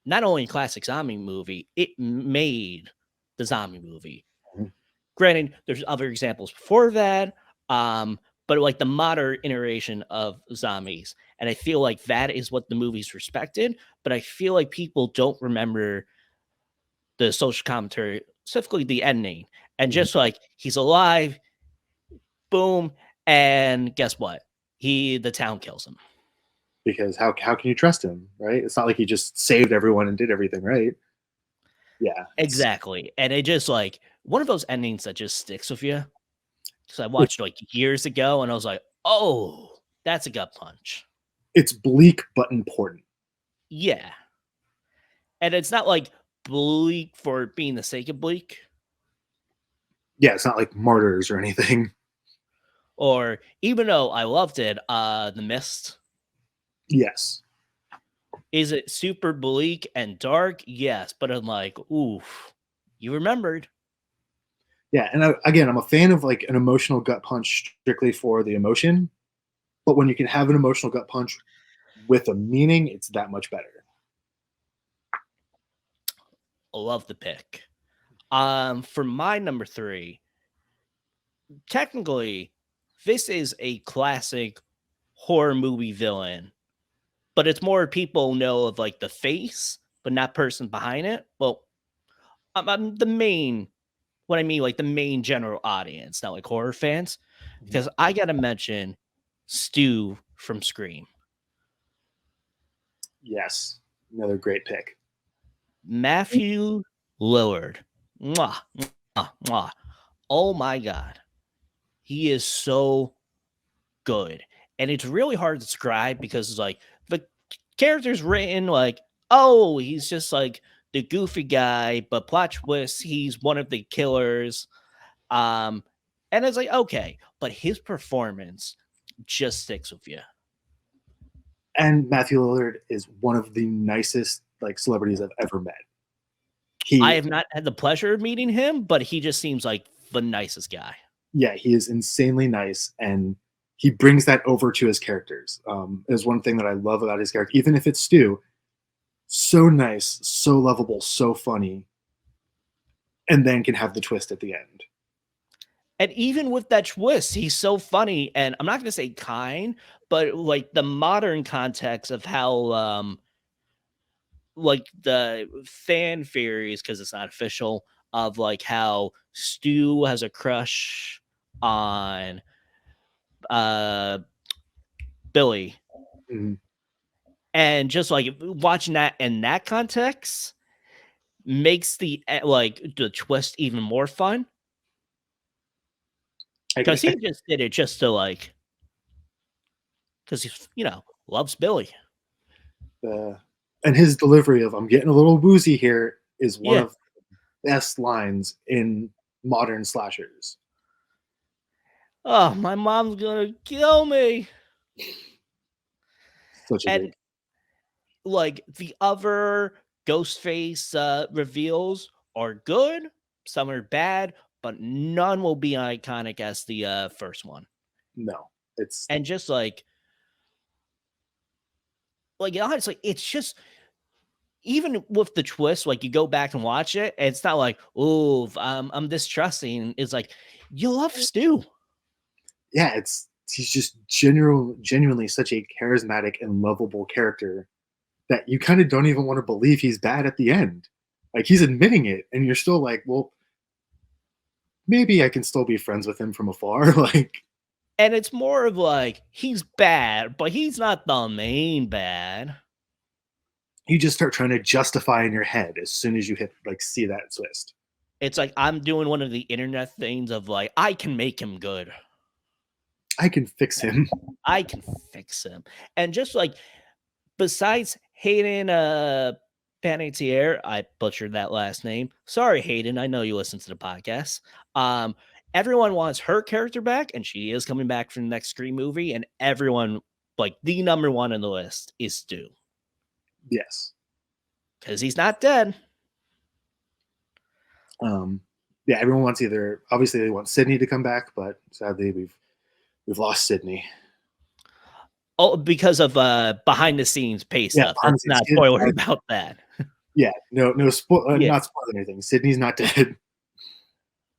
not only a classic zombie movie, it made the zombie movie. Mhm. Granted, there's other examples before that, um, but like the modern iteration of zombies. And I feel like that is what the movie's respected, but I feel like people don't remember the social commentary, specifically the ending. And Mhm. just like he's alive, boom, and guess what? The town kills him. Because how can you trust him, right? It's not like he just saved everyone and did everything right. Yeah, Exactly. And it just like one of those endings that just sticks with you. Because I it's watched like years ago and I was like, oh, that's a gut punch. it's bleak but important. Yeah. And it's not like bleak for being the sake of bleak, Yeah, it's not like martyrs or anything. or even though I loved it, The Mist. Yes. Is it super bleak and dark? Yes, but I'm like, oof, you remembered. Yeah, and again, I'm a fan of like an emotional gut punch strictly for the emotion, but when you can have an emotional gut punch with a meaning, it's that much better. I love the pick. For my number 3, technically, this is a classic horror movie villain, but it's more people know of like the face, but not person behind it. Well, I'm the main, what I mean, like the main general audience, not like horror fans, Mhm. because I gotta mention Stu from Scream. Yes. Another great pick. Matthew Lillard. Mwah, mwah, mwah. Oh my God. He is so good. And it's really hard to describe because it's like the character's written like, oh, he's just like the goofy guy, but plot twist, he's one of the killers. Um, and it's like, okay, but his performance just sticks with you. And Matthew Lillard is one of the nicest like celebrities I've ever met. I He, have not had the pleasure of meeting him, but he just seems like the nicest guy. yeah, he is insanely nice, and he brings that over to his characters. Is one thing that I love about his character, even if it's Stu. So nice, so lovable, so funny, and then can have the twist at the end. And even with that twist, he's so funny. And I'm not going to say kind, but like the modern context of how, like the fan theories, because it's not official, of like how Stu has a crush on Billy. Mm-hmm. And just like watching that in that context makes the twist even more fun. Because he just did it just to like, because he's, loves Billy. And his delivery of "I'm getting a little woozy here" is one Yeah. of the best lines in modern slashers. Oh, my mom's gonna kill me. Such a And like the other Ghostface reveals are good, some are bad, but none will be iconic as the first one. no, it's And just like honestly, it's just even with the twist, like you go back and watch it, and it's not like, oh, I'm distrusting. It's like you love Stu. yeah, he's just genuinely such a charismatic and lovable character that you kind of don't even want to believe he's bad at the end. Like he's admitting it, and you're still like, well, maybe I can still be friends with him from afar. Like, And it's more of like he's bad, but he's not the main bad. you just start trying to justify in your head as soon as you hit like see that twist. It's like I'm doing one of the internet things of like I can make him good. I can fix him. I can fix him. And just like besides Hayden Panettiere, I butchered that last name. Sorry, Hayden. I know you listen to the podcast. Everyone wants her character back, and she is coming back for the next Scream movie. And everyone, like the number one on the list, is Stu. Yes. Because he's not dead. Yeah, everyone wants obviously they want Sydney to come back, but sadly we've lost Sydney. Oh, because of behind the scenes pay stuff. Let's not spoiler about that. Yeah, not spoiling anything. Sydney's not dead.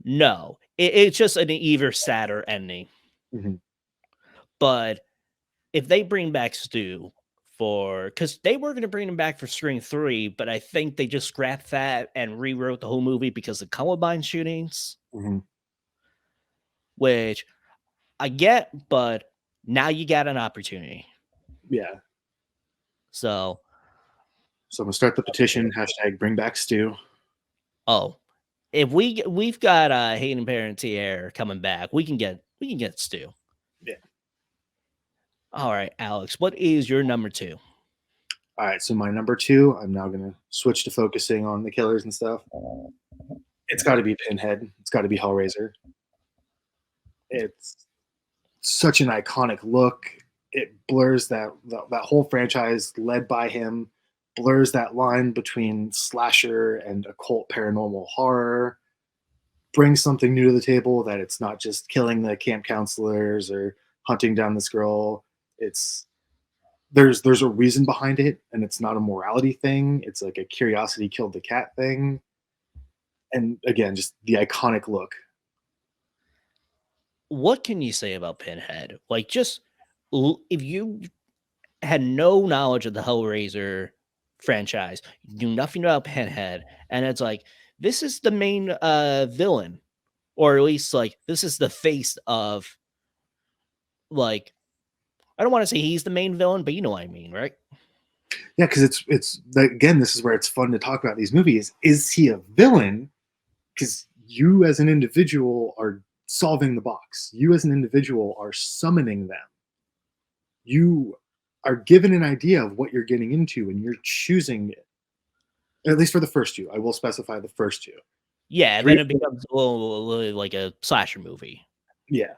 No, it's just an even sadder ending. Mm-hmm. But if they bring back Stu because they were going to bring him back for Scream 3, but I think they just scrapped that and rewrote the whole movie because of Columbine shootings, which I get, but now you got an opportunity. Yeah. So I'm gonna start the petition. #bring back Stu. Oh, if we've got Hayden Panettiere coming back, we can get Stu. Yeah. All right, Alex, what is your number 2? All right, so my number 2, I'm now gonna switch to focusing on the killers and stuff. It's got to be Pinhead. It's got to be Hellraiser. It's such an iconic look. It blurs that whole franchise led by him, blurs that line between slasher and occult paranormal horror, brings something new to the table, that it's not just killing the camp counselors or hunting down this girl. There's a reason behind it, and it's not a morality thing. It's like a curiosity killed the cat thing. And again, just the iconic look. What can you say about Pinhead? Like, just if you had no knowledge of the Hellraiser franchise, you knew nothing about Pinhead, and it's like, this is the main villain, or at least like this is the face of, like, I don't want to say he's the main villain, but you know what I mean, right? Yeah, because it's again, this is where it's fun to talk about these movies. Is he a villain? Because you as an individual are solving the box. You as an individual are summoning them. You are given an idea of what you're getting into, and you're choosing it. At least for the first two, I will specify the first two. Yeah, Three, then it becomes a little like a slasher movie. yeah,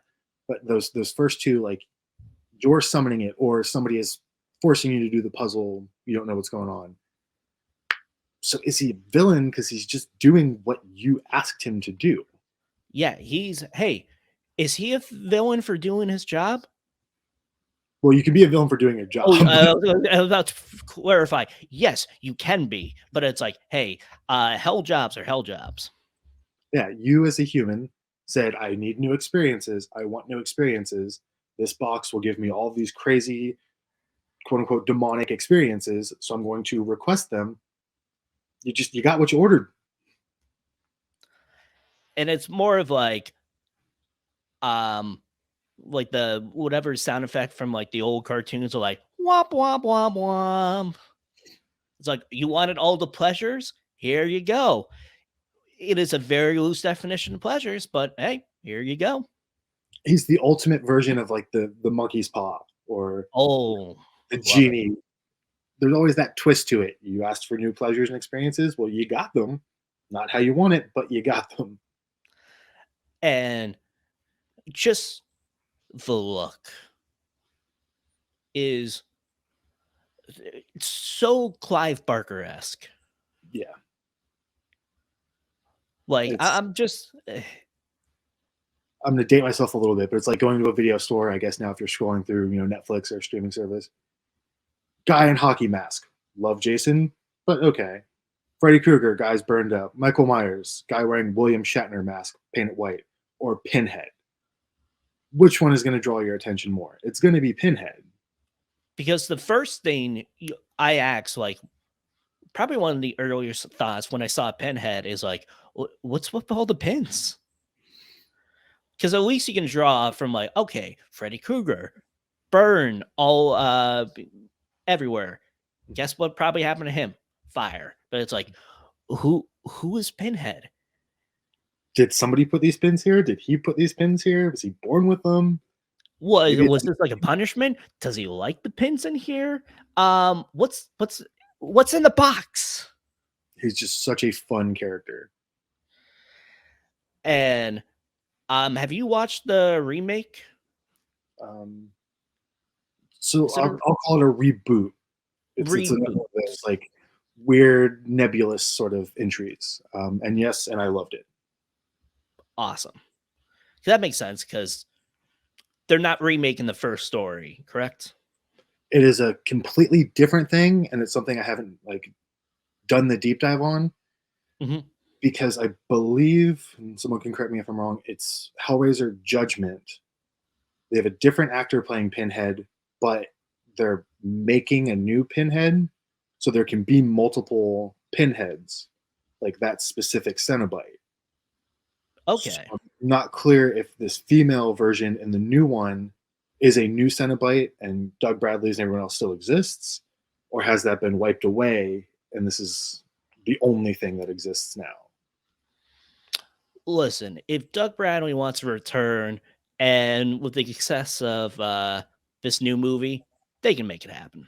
but those first two, like you're summoning it, or somebody is forcing you to do the puzzle. You don't know what's going on. So is he a villain because he's just doing what you asked him to do? Yeah, hey, is he a villain for doing his job? Well, you can be a villain for doing your job. Oh, I was about to clarify. Yes, you can be, but it's like, hey, hell jobs are hell jobs. Yeah, you as a human said, I need new experiences. I want new experiences. This box will give me all these crazy, quote unquote, demonic experiences. So I'm going to request them. You got what you ordered. And it's more of um, like the whatever sound effect from like the old cartoons are like womp womp womp womp. It's like you wanted all the pleasures. Here you go. It is a very loose definition of pleasures, but hey, here you go. He's the ultimate version of like the monkey's paw or Oh, the love it. genie. There's always that twist to it. You asked for new pleasures and experiences. Well, you got them. Not how you want it, but you got them. And just the look is it's so Clive Barker esque. Yeah. Like It's I'm just I'm gonna date myself a little bit, but it's like going to a video store, I guess now if you're scrolling through, Netflix or streaming service. Guy in hockey mask. Love Jason, but okay. Freddy Krueger, guy's burned up. Michael Myers, guy wearing William Shatner mask, painted white. Or Pinhead. Which one is going to draw your attention more? It's going to be Pinhead. because the first thing I asked, like probably one of the earliest thoughts when I saw Pinhead is like, what's with all the pins? Because at least you can draw from like, okay, Freddy Krueger, burn all everywhere. Guess what probably happened to him? Fire. But it's like, who is Pinhead? Did somebody put these pins here? Did he put these pins here? Was he born with them? Maybe Was this like a punishment? Does he like the pins in here? What's in the box? he's just such a fun character. And have you watched the remake? Um, so Is it a I'll call it a reboot. It's another reboot? one of those like weird nebulous sort of entries. And yes, and I loved it. Awesome. That makes sense because they're not remaking the first story, correct? It is a completely different thing, and it's something I haven't like done the deep dive on Mhm. because I believe, and someone can correct me if I'm wrong, it's Hellraiser Judgment. They have a different actor playing Pinhead, but they're making a new Pinhead, so there can be multiple Pinheads, like that specific Cenobite. So Okay. I'm not clear if this female version in the new one is a new Cenobite and Doug Bradley's and everyone else still exists, or has that been wiped away and this is the only thing that exists now? Listen, if Doug Bradley wants to return and with the success of this new movie, they can make it happen.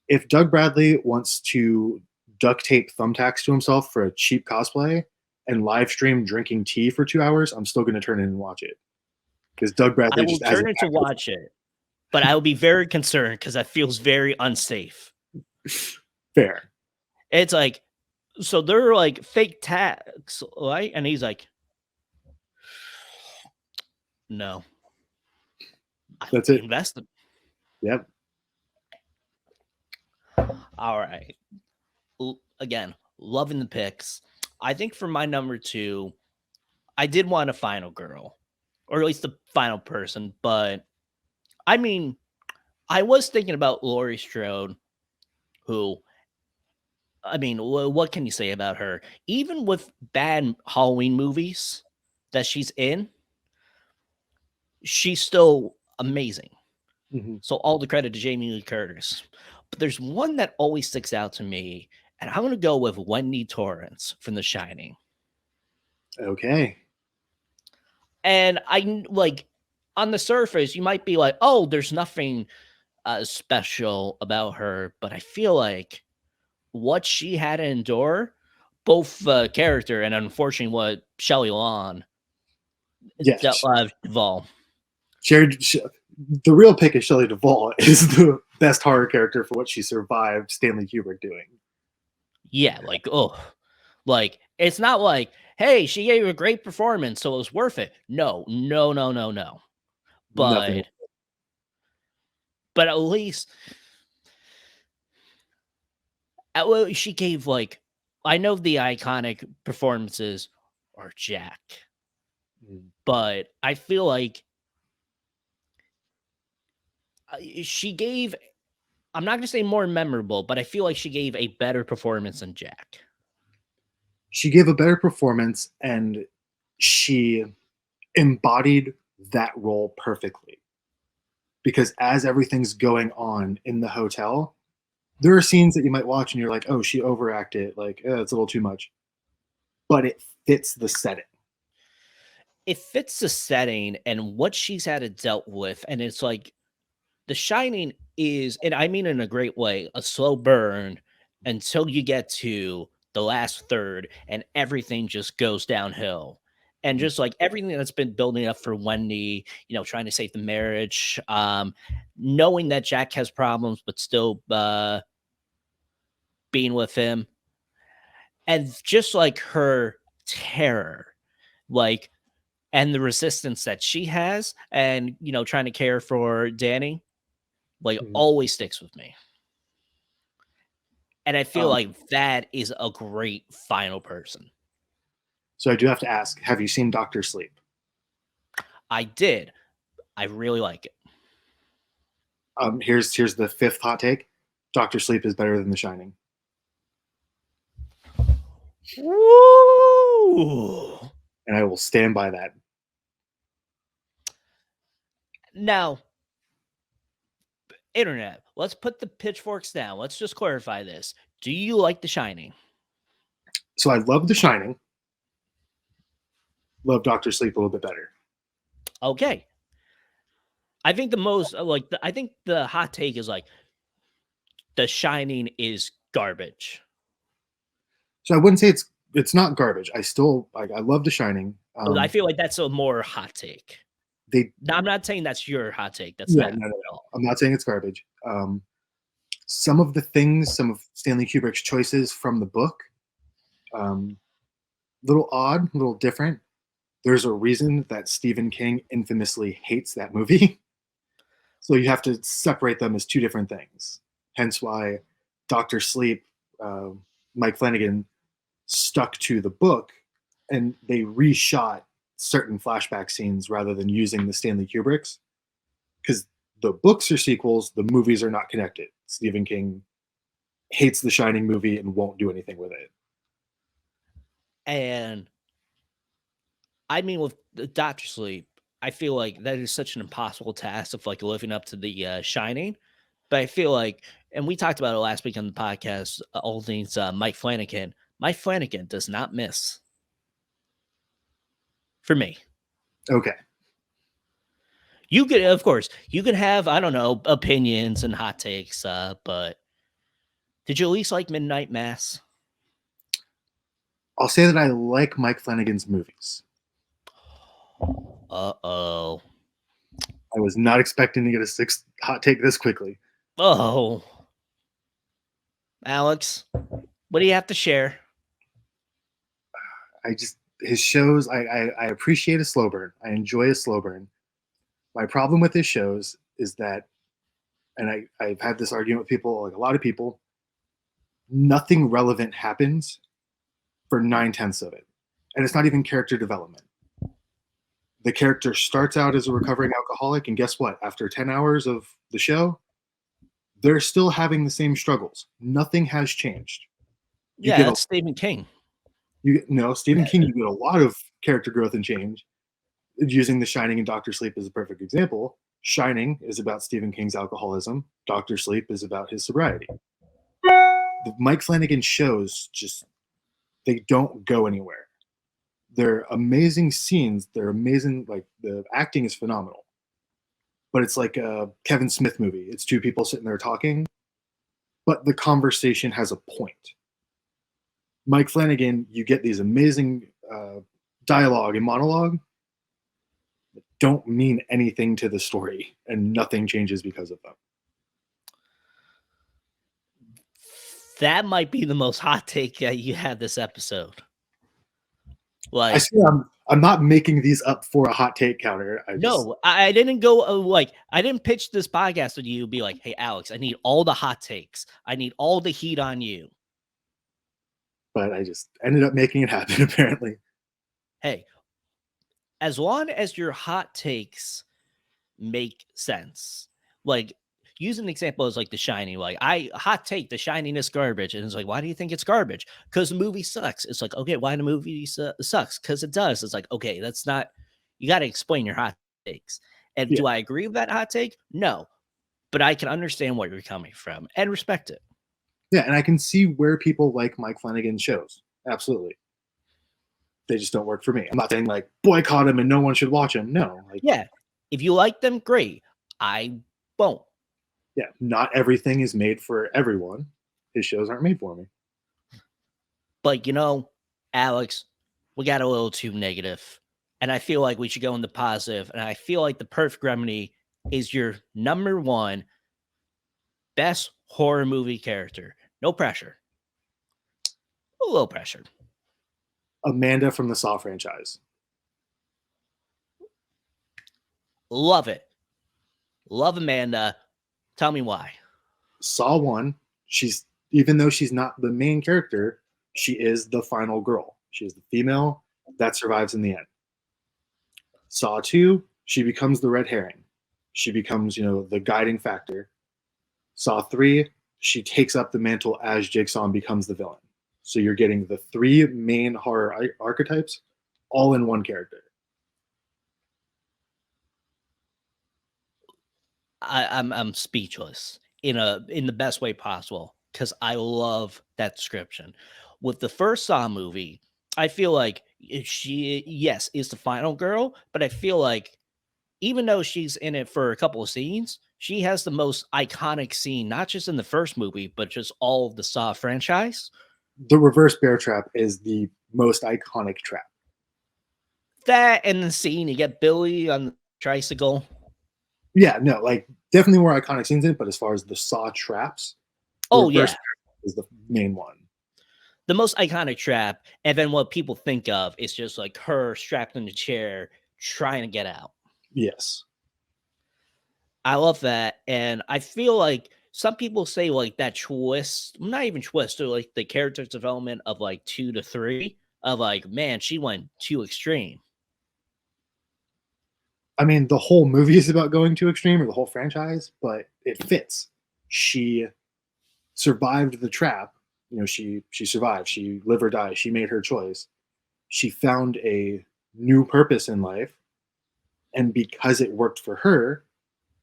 If Doug Bradley wants to duct tape thumbtacks to himself for a cheap cosplay and live stream drinking tea for 2 hours, I'm still going to turn in and watch it because Doug I Bradley will just as an turn it to actor. watch it, but I will be very concerned because that feels very unsafe. Fair. It's like, so they're like fake tags, right? And he's like, no, I That's it. invested. Yep. All right. Again, loving the picks. I think for my number two, I did want a final girl, or at least the final person. But I mean, I was thinking about Laurie Strode, who, I mean, what can you say about her? Even with bad Halloween movies that she's in, she's still amazing. Hmm. So all the credit to Jamie Lee Curtis. But there's one that always sticks out to me, and I'm gonna go with Wendy Torrance from The Shining. Okay. And like on the surface, you might be like, "Oh, there's nothing special about her," but I feel like what she had to endure, both the character and unfortunately what Shelley Long Yes. Duvall. The real pick is Shelley Duvall is the best horror character for what she survived Stanley Kubrick doing. Yeah, like like it's not like, hey, she gave a great performance, so it was worth it. No, no, no, no, no. Nothing. But at least she gave like, I know the iconic performances are Jack, but I feel like she gave. I'm not gonna say more memorable, but I feel like she gave a better performance than Jack. She gave a better performance and she embodied that role perfectly. Because as everything's going on in the hotel, there are scenes that you might watch and you're like, oh, she overacted. Like, it's a little too much. But it fits the setting. It fits the setting and what she's had to dealt with. And it's like The Shining is, and I mean in a great way, a slow burn until you get to the last third and everything just goes downhill. And just like everything that's been building up for Wendy, trying to save the marriage, knowing that Jack has problems, but still being with him. And just like her terror, like, and the resistance that she has, and, trying to care for Danny, like, always sticks with me. And I feel like that is a great final person. So I do have to ask, have you seen Doctor Sleep? I did. I really like it. Here's the fifth hot take. Doctor Sleep is better than The Shining. Woo! And I will stand by that. Now, internet, let's put the pitchforks down. Let's just clarify this. Do you like The Shining? So I love The Shining. Love Doctor Sleep a little bit better. Okay. I think the most I think the hot take is like The Shining is garbage. So I wouldn't say it's not garbage. I still I love The Shining. I feel like that's a more hot take. I'm not saying that's your hot take. That's not. No. I'm not saying it's garbage. Some of the things, some of Stanley Kubrick's choices from the book, little odd, little different. There's a reason that Stephen King infamously hates that movie. So you have to separate them as two different things. Hence why Dr. Sleep, Mike Flanagan stuck to the book and they reshot certain flashback scenes rather than using the Stanley Kubricks. Because the books are sequels, the movies are not connected. Stephen King hates the Shining movie and won't do anything with it. And I mean, with Doctor Sleep, I feel like that is such an impossible task of like living up to the Shining. But I feel like, and we talked about it last week on the podcast, all things Mike Flanagan. Mike Flanagan does not miss for me. Okay. You could, of course, you could have, I don't know, opinions and hot takes, but did you at least like Midnight Mass? I'll say that I like Mike Flanagan's movies. Uh-oh. I was not expecting to get a sixth hot take this quickly. Oh. Alex, what do you have to share? His shows, I appreciate a slow burn. I enjoy a slow burn. My problem with his shows is that, and I've had this argument with people, like a lot of people, nothing relevant happens for 9/10 of it. And it's not even character development. The character starts out as a recovering alcoholic, and guess what? After 10 hours of the show, they're still having the same struggles. Nothing has changed. That's Stephen King. Stephen King, you get a lot of character growth and change. Using The Shining and Doctor Sleep as a perfect example. Shining is about Stephen King's alcoholism. Doctor Sleep is about his sobriety. The Mike Flanagan shows just, they don't go anywhere. They're amazing scenes. They're amazing. Like, the acting is phenomenal. But it's like a Kevin Smith movie. It's two people sitting there talking, but the conversation has a point. Mike Flanagan, you get these amazing dialogue and monologue that don't mean anything to the story, and nothing changes because of them. That might be the most hot take you had this episode. I Like, see. I'm not making these up for a hot take counter. I didn't go like, I didn't pitch this podcast with you. Be like, hey, Alex, I need all the hot takes. I need all the heat on you. But I just ended up making it happen, apparently. Hey, as long as your hot takes make sense, like, use an example as like The Shining. Like, hot take, The Shining is garbage. And it's like, why do you think it's garbage? Because the movie sucks. It's like, okay, why the movie sucks? Because it does. It's like, okay, that's not, you got to explain your hot takes. And do I agree with that hot take? No. But I can understand where you're coming from and respect it. Yeah, and I can see where people like Mike Flanagan's shows. Absolutely. They just don't work for me. I'm not saying like boycott him and no one should watch him. No. Like, yeah. If you like them, great. I won't. Yeah, not everything is made for everyone. His shows aren't made for me. But, Alex, we got a little too negative, and I feel like we should go into positive, and I feel like The Perfect Remedy is your number one best horror movie character. No pressure. A little pressure. Amanda from the Saw franchise. Love it. Love Amanda. Tell me why. Saw 1, even though she's not the main character, she is the final girl. She is the female that survives in the end. Saw 2, she becomes the red herring. She becomes, the guiding factor. Saw 3, she takes up the mantle as Jigsaw and becomes the villain. So you're getting the 3 main horror archetypes all in one character. I'm speechless in the best way possible, because I love that description. With the first Saw movie, I feel like she, yes, is the final girl, but I feel like even though she's in it for a couple of scenes, she has the most iconic scene, not just in the first movie, but just all of the Saw franchise. The reverse bear trap is the most iconic trap. That and the scene you get Billy on the tricycle. Yeah, no, like definitely more iconic scenes in it, but as far as the Saw traps, yeah, is the main one. The most iconic trap, and then what people think of is just like her strapped in the chair trying to get out. Yes. I love that. And I feel like some people say like that twist, not even twist, or like the character development of like 2 to 3 of like, man, she went too extreme. I mean, the whole movie is about going too extreme, or the whole franchise, but it fits. She survived the trap. She survived. She live or die. She made her choice. She found a new purpose in life, and because it worked for her,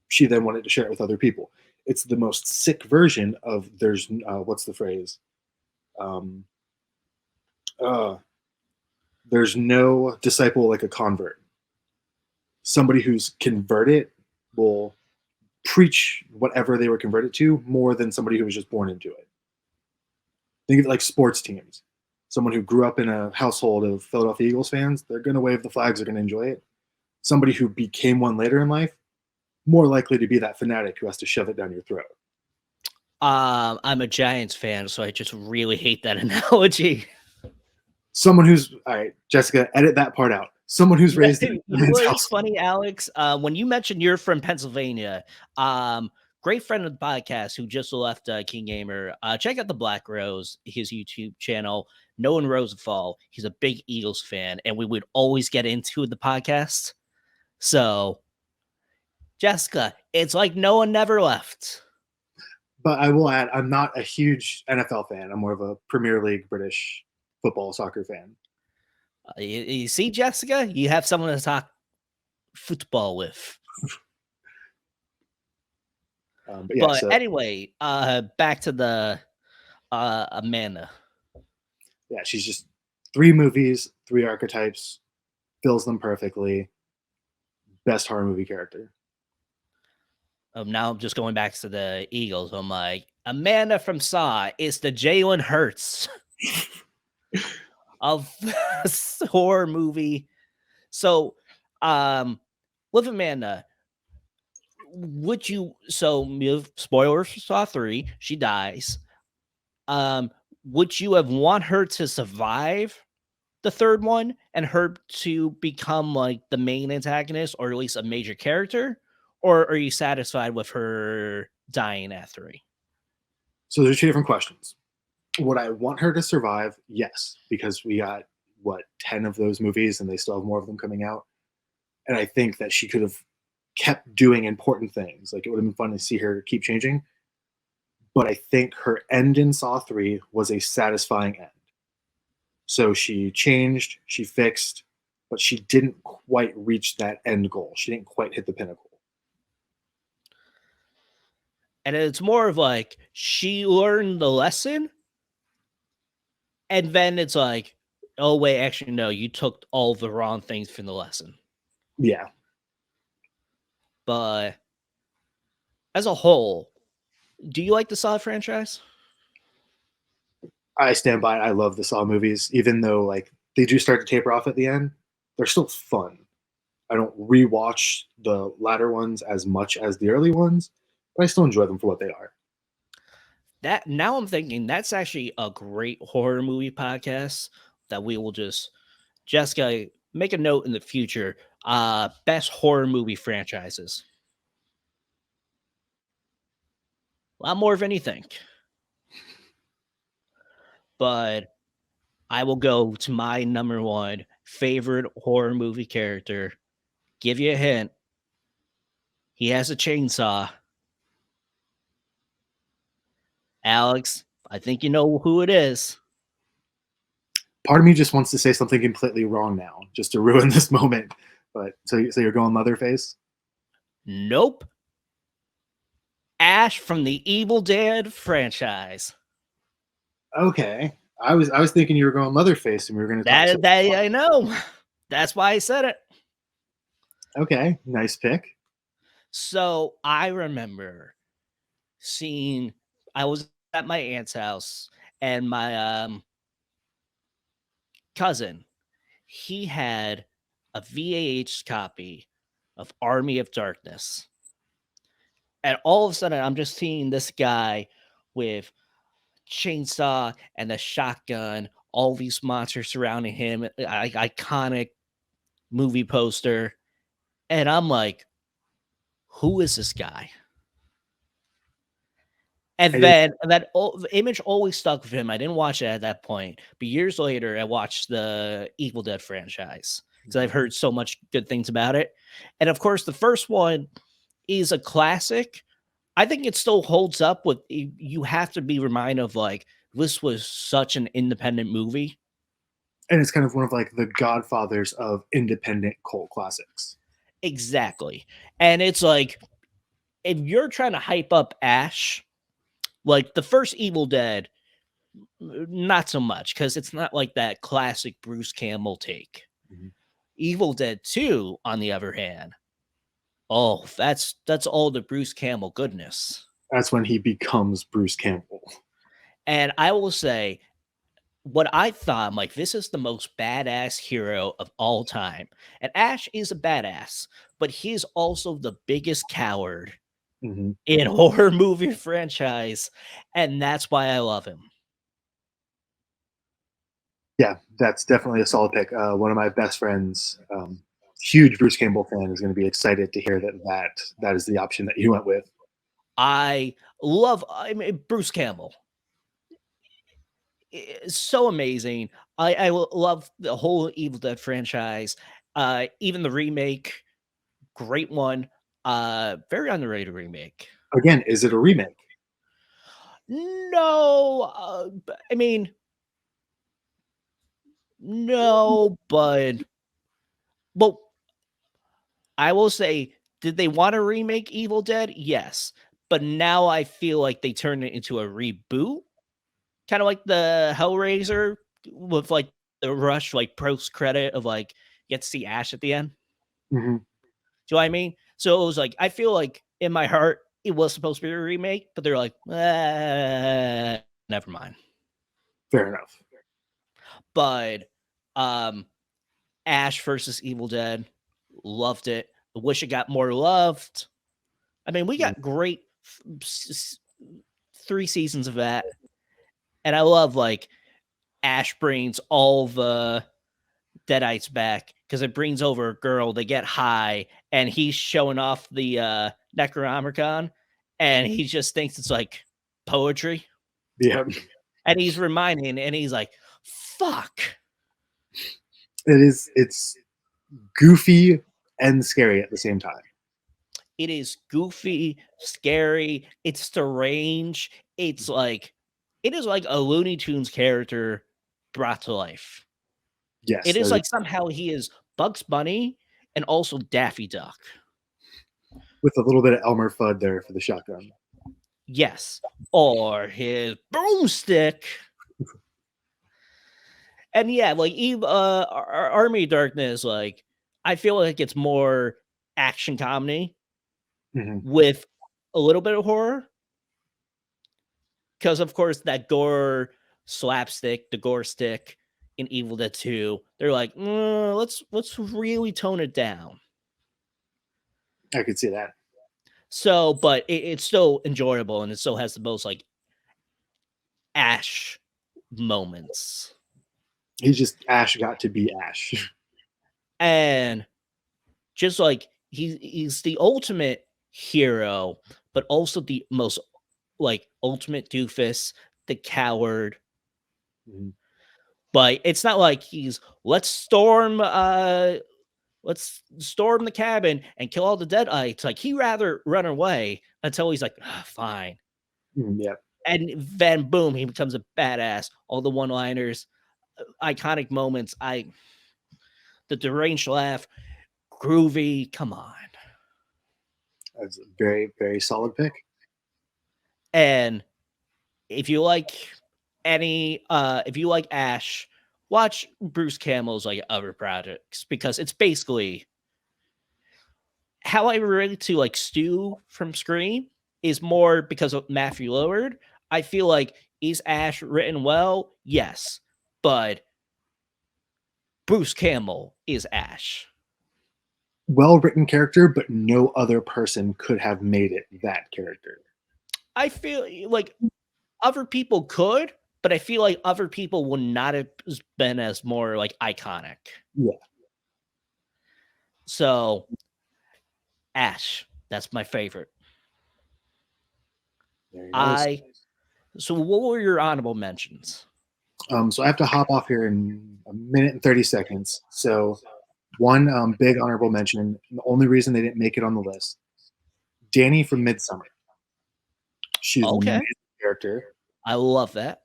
she then wanted to share it with other people. It's the most sick version of there's what's the phrase? There's no disciple like a convert. Somebody who's converted will preach whatever they were converted to more than somebody who was just born into it. Think of it like sports teams. Someone who grew up in a household of Philadelphia Eagles fans, they're going to wave the flags, they're going to enjoy it. Somebody who became one later in life, more likely to be that fanatic who has to shove it down your throat. I'm a Giants fan, so I just really hate that analogy. Someone who's, all right, Jessica, edit that part out. Someone who's raised in It's funny, Alex. When you mentioned you're from Pennsylvania, great friend of the podcast who just left KeenGamer. Check out the Black Rose, his YouTube channel. Nolan Rosenthal. He's a big Eagles fan, and we would always get into the podcast. So, Jessica, it's like no one never left. But I will add, I'm not a huge NFL fan. I'm more of a Premier League British football soccer fan. You see, Jessica, you have someone to talk football with. But yeah, But so anyway, back to the Amanda. yeah, she's just 3 movies, 3 archetypes, fills them perfectly. Best horror movie character. Now I'm just going back to the Eagles. I'm like, Amanda from Saw is the Jalen Hurts of this horror movie. So, with Amanda, would you? So, spoilers for Saw 3, she dies. Um, would you have want her to survive the third one and her to become like the main antagonist or at least a major character? Or are you satisfied with her dying at 3? So there's 2 different questions. Would I want her to survive? Yes, because we got what 10 of those movies, and they still have more of them coming out. And I think that she could have kept doing important things. Like it would have been fun to see her keep changing. But I think her end in Saw 3 was a satisfying end. So she changed, she fixed, but she didn't quite reach that end goal. She didn't quite hit the pinnacle. And it's more of like she learned the lesson, and then it's like, oh wait, actually no, you took all the wrong things from the lesson. Yeah. But as a whole, do you like the Saw franchise? I stand by it. I love the Saw movies, even though like they do start to taper off at the end. They're still fun. I don't rewatch the latter ones as much as the early ones, but I still enjoy them for what they are. That now I'm thinking that's actually a great horror movie podcast that we will just Jessica make a note in the future. Best horror movie franchises. A lot more than you think. But I will go to my number one favorite horror movie character. Give you a hint. He has a chainsaw. Alex, I think you know who it is. Part of me just wants to say something completely wrong now, just to ruin this moment. But so you're going Leatherface? Nope. Ash from the Evil Dead franchise. Okay. I was thinking you were going Leatherface, and we were going to talk. That I know. That's why I said it. Okay, nice pick. So I remember seeing I was at my aunt's house and my cousin, he had a VHS copy of Army of Darkness. And all of a sudden I'm just seeing this guy with chainsaw and a shotgun, all these monsters surrounding him, iconic movie poster. And I'm like, who is this guy? And I then the image always stuck with him. I didn't watch it at that point, but years later, I watched the Evil Dead franchise because I've heard so much good things about it. And of course, the first one is a classic. I think it still holds up. With you have to be reminded of like this was such an independent movie. and it's kind of one of like the godfathers of independent cult classics. Exactly, and it's like if you're trying to hype up Ash, like the first Evil Dead, not so much because it's not like that classic Bruce Campbell take. Mhm. Evil Dead 2, on the other hand, oh, that's all the Bruce Campbell goodness. That's when he becomes Bruce Campbell. And I will say, what I thought, I'm like, this is the most badass hero of all time. And Ash is a badass, but he's also the biggest coward Mm-hmm. in horror movie franchise, and that's why I love him. Yeah, that's definitely a solid pick. One of my best friends, huge Bruce Campbell fan, is going to be excited to hear that is the option that you went with. I mean, Bruce Campbell. It's so amazing. I love the whole Evil Dead franchise. Even the remake, great one. Very underrated remake. Again, is it a remake? No, I mean, no, but I will say, did they want to remake Evil Dead? Yes, but now I feel like they turned it into a reboot, kind of like the Hellraiser with like the rush, like post credit of like you get to see Ash at the end. Mm-hmm. Do you know what I mean? So it was like I feel like in my heart it was supposed to be a remake, but they're like, never mind. Fair enough. But um, Ash versus Evil Dead, loved it. I wish it got more loved. I mean, we got great 3 seasons of that, and I love like Ash brings all the Deadites back because it brings over a girl. They get high, and he's showing off the Necronomicon, and he just thinks it's like poetry. Yeah, And he's reminding, and he's like, "Fuck." it is. It's goofy and scary at the same time. It is goofy, scary. It's strange. It's like it is like a Looney Tunes character brought to life. Yes, It is like somehow he is Bugs Bunny and also Daffy Duck. with a little bit of Elmer Fudd there for the shotgun. Yes. Or his broomstick. And yeah, like Army of Darkness, like I feel like it's more action comedy with a little bit of horror. Because of course that gore slapstick, the gore stick in Evil Dead 2, they're like, let's really tone it down. I could see that. So, but it's still enjoyable, and it still has the most like Ash moments. Ash got to be Ash. And just like he's the ultimate hero, but also the most like ultimate doofus, the coward. But it's not like he's let's storm the cabin and kill all the Deadites. Like he rather run away until he's like, fine. Yeah. And then boom, he becomes a badass. All the one-liners, iconic moments. The deranged laugh, groovy. Come on. That's a very, very solid pick. And if you like Ash, watch Bruce Campbell's like other projects because it's basically how I relate to like Stu from Scream is more because of Matthew Lillard. I feel like is Ash written well? Yes, but Bruce Campbell is Ash. Well written character, but no other person could have made it that character. I feel like other people could, but I feel like other people would not have been as more like iconic. Yeah. So Ash, that's my favorite. So what were your honorable mentions? So I have to hop off here in a minute and 30 seconds. So one big honorable mention, the only reason they didn't make it on the list, Danny from Midsommar. She's an amazing character. I love that.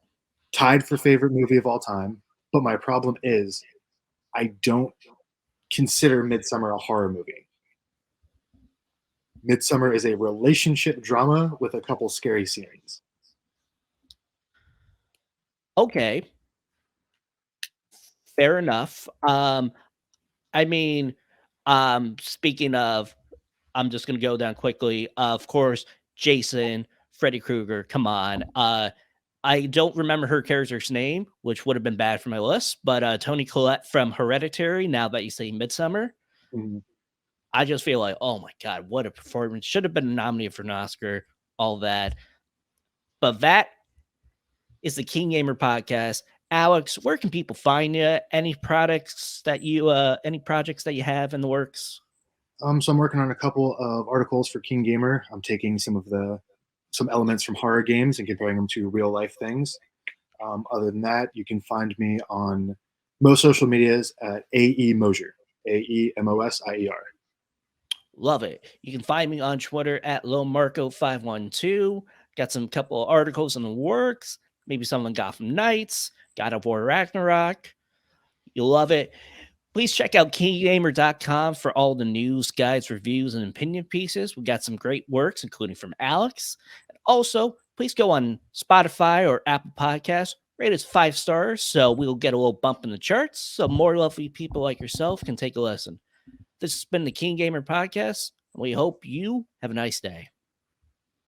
Tied for favorite movie of all time. But my problem is I don't consider Midsommar a horror movie. Midsommar is a relationship drama with a couple scary scenes. Okay. Fair enough. I mean, speaking of, I'm just gonna go down quickly. Of course, Jason, Freddy Krueger. Come on. I don't remember her character's name, which would have been bad for my list. But Toni Collette from Hereditary. Now that you say Midsommar, I just feel like, oh my god, what a performance! Should have been nominated for an Oscar. All that. But that is the KeenGamer podcast. Alex, where can people find you? Any projects that you have in the works? So I'm working on a couple of articles for KeenGamer. I'm taking some elements from horror games and comparing them to real life things. Other than that, you can find me on most social medias at AE Mosier, AEMOSIER. Love it. You can find me on Twitter at LoMarco512. Got some couple of articles in the works. Maybe some on Gotham Knights, God of War Ragnarok. You'll love it. Please check out KeenGamer.com for all the news, guides, reviews, and opinion pieces. We got some great works, including from Alex. And also, please go on Spotify or Apple Podcasts, rate us 5 stars so we'll get a little bump in the charts so more lovely people like yourself can take a listen. This has been the King Gamer Podcast, and we hope you have a nice day.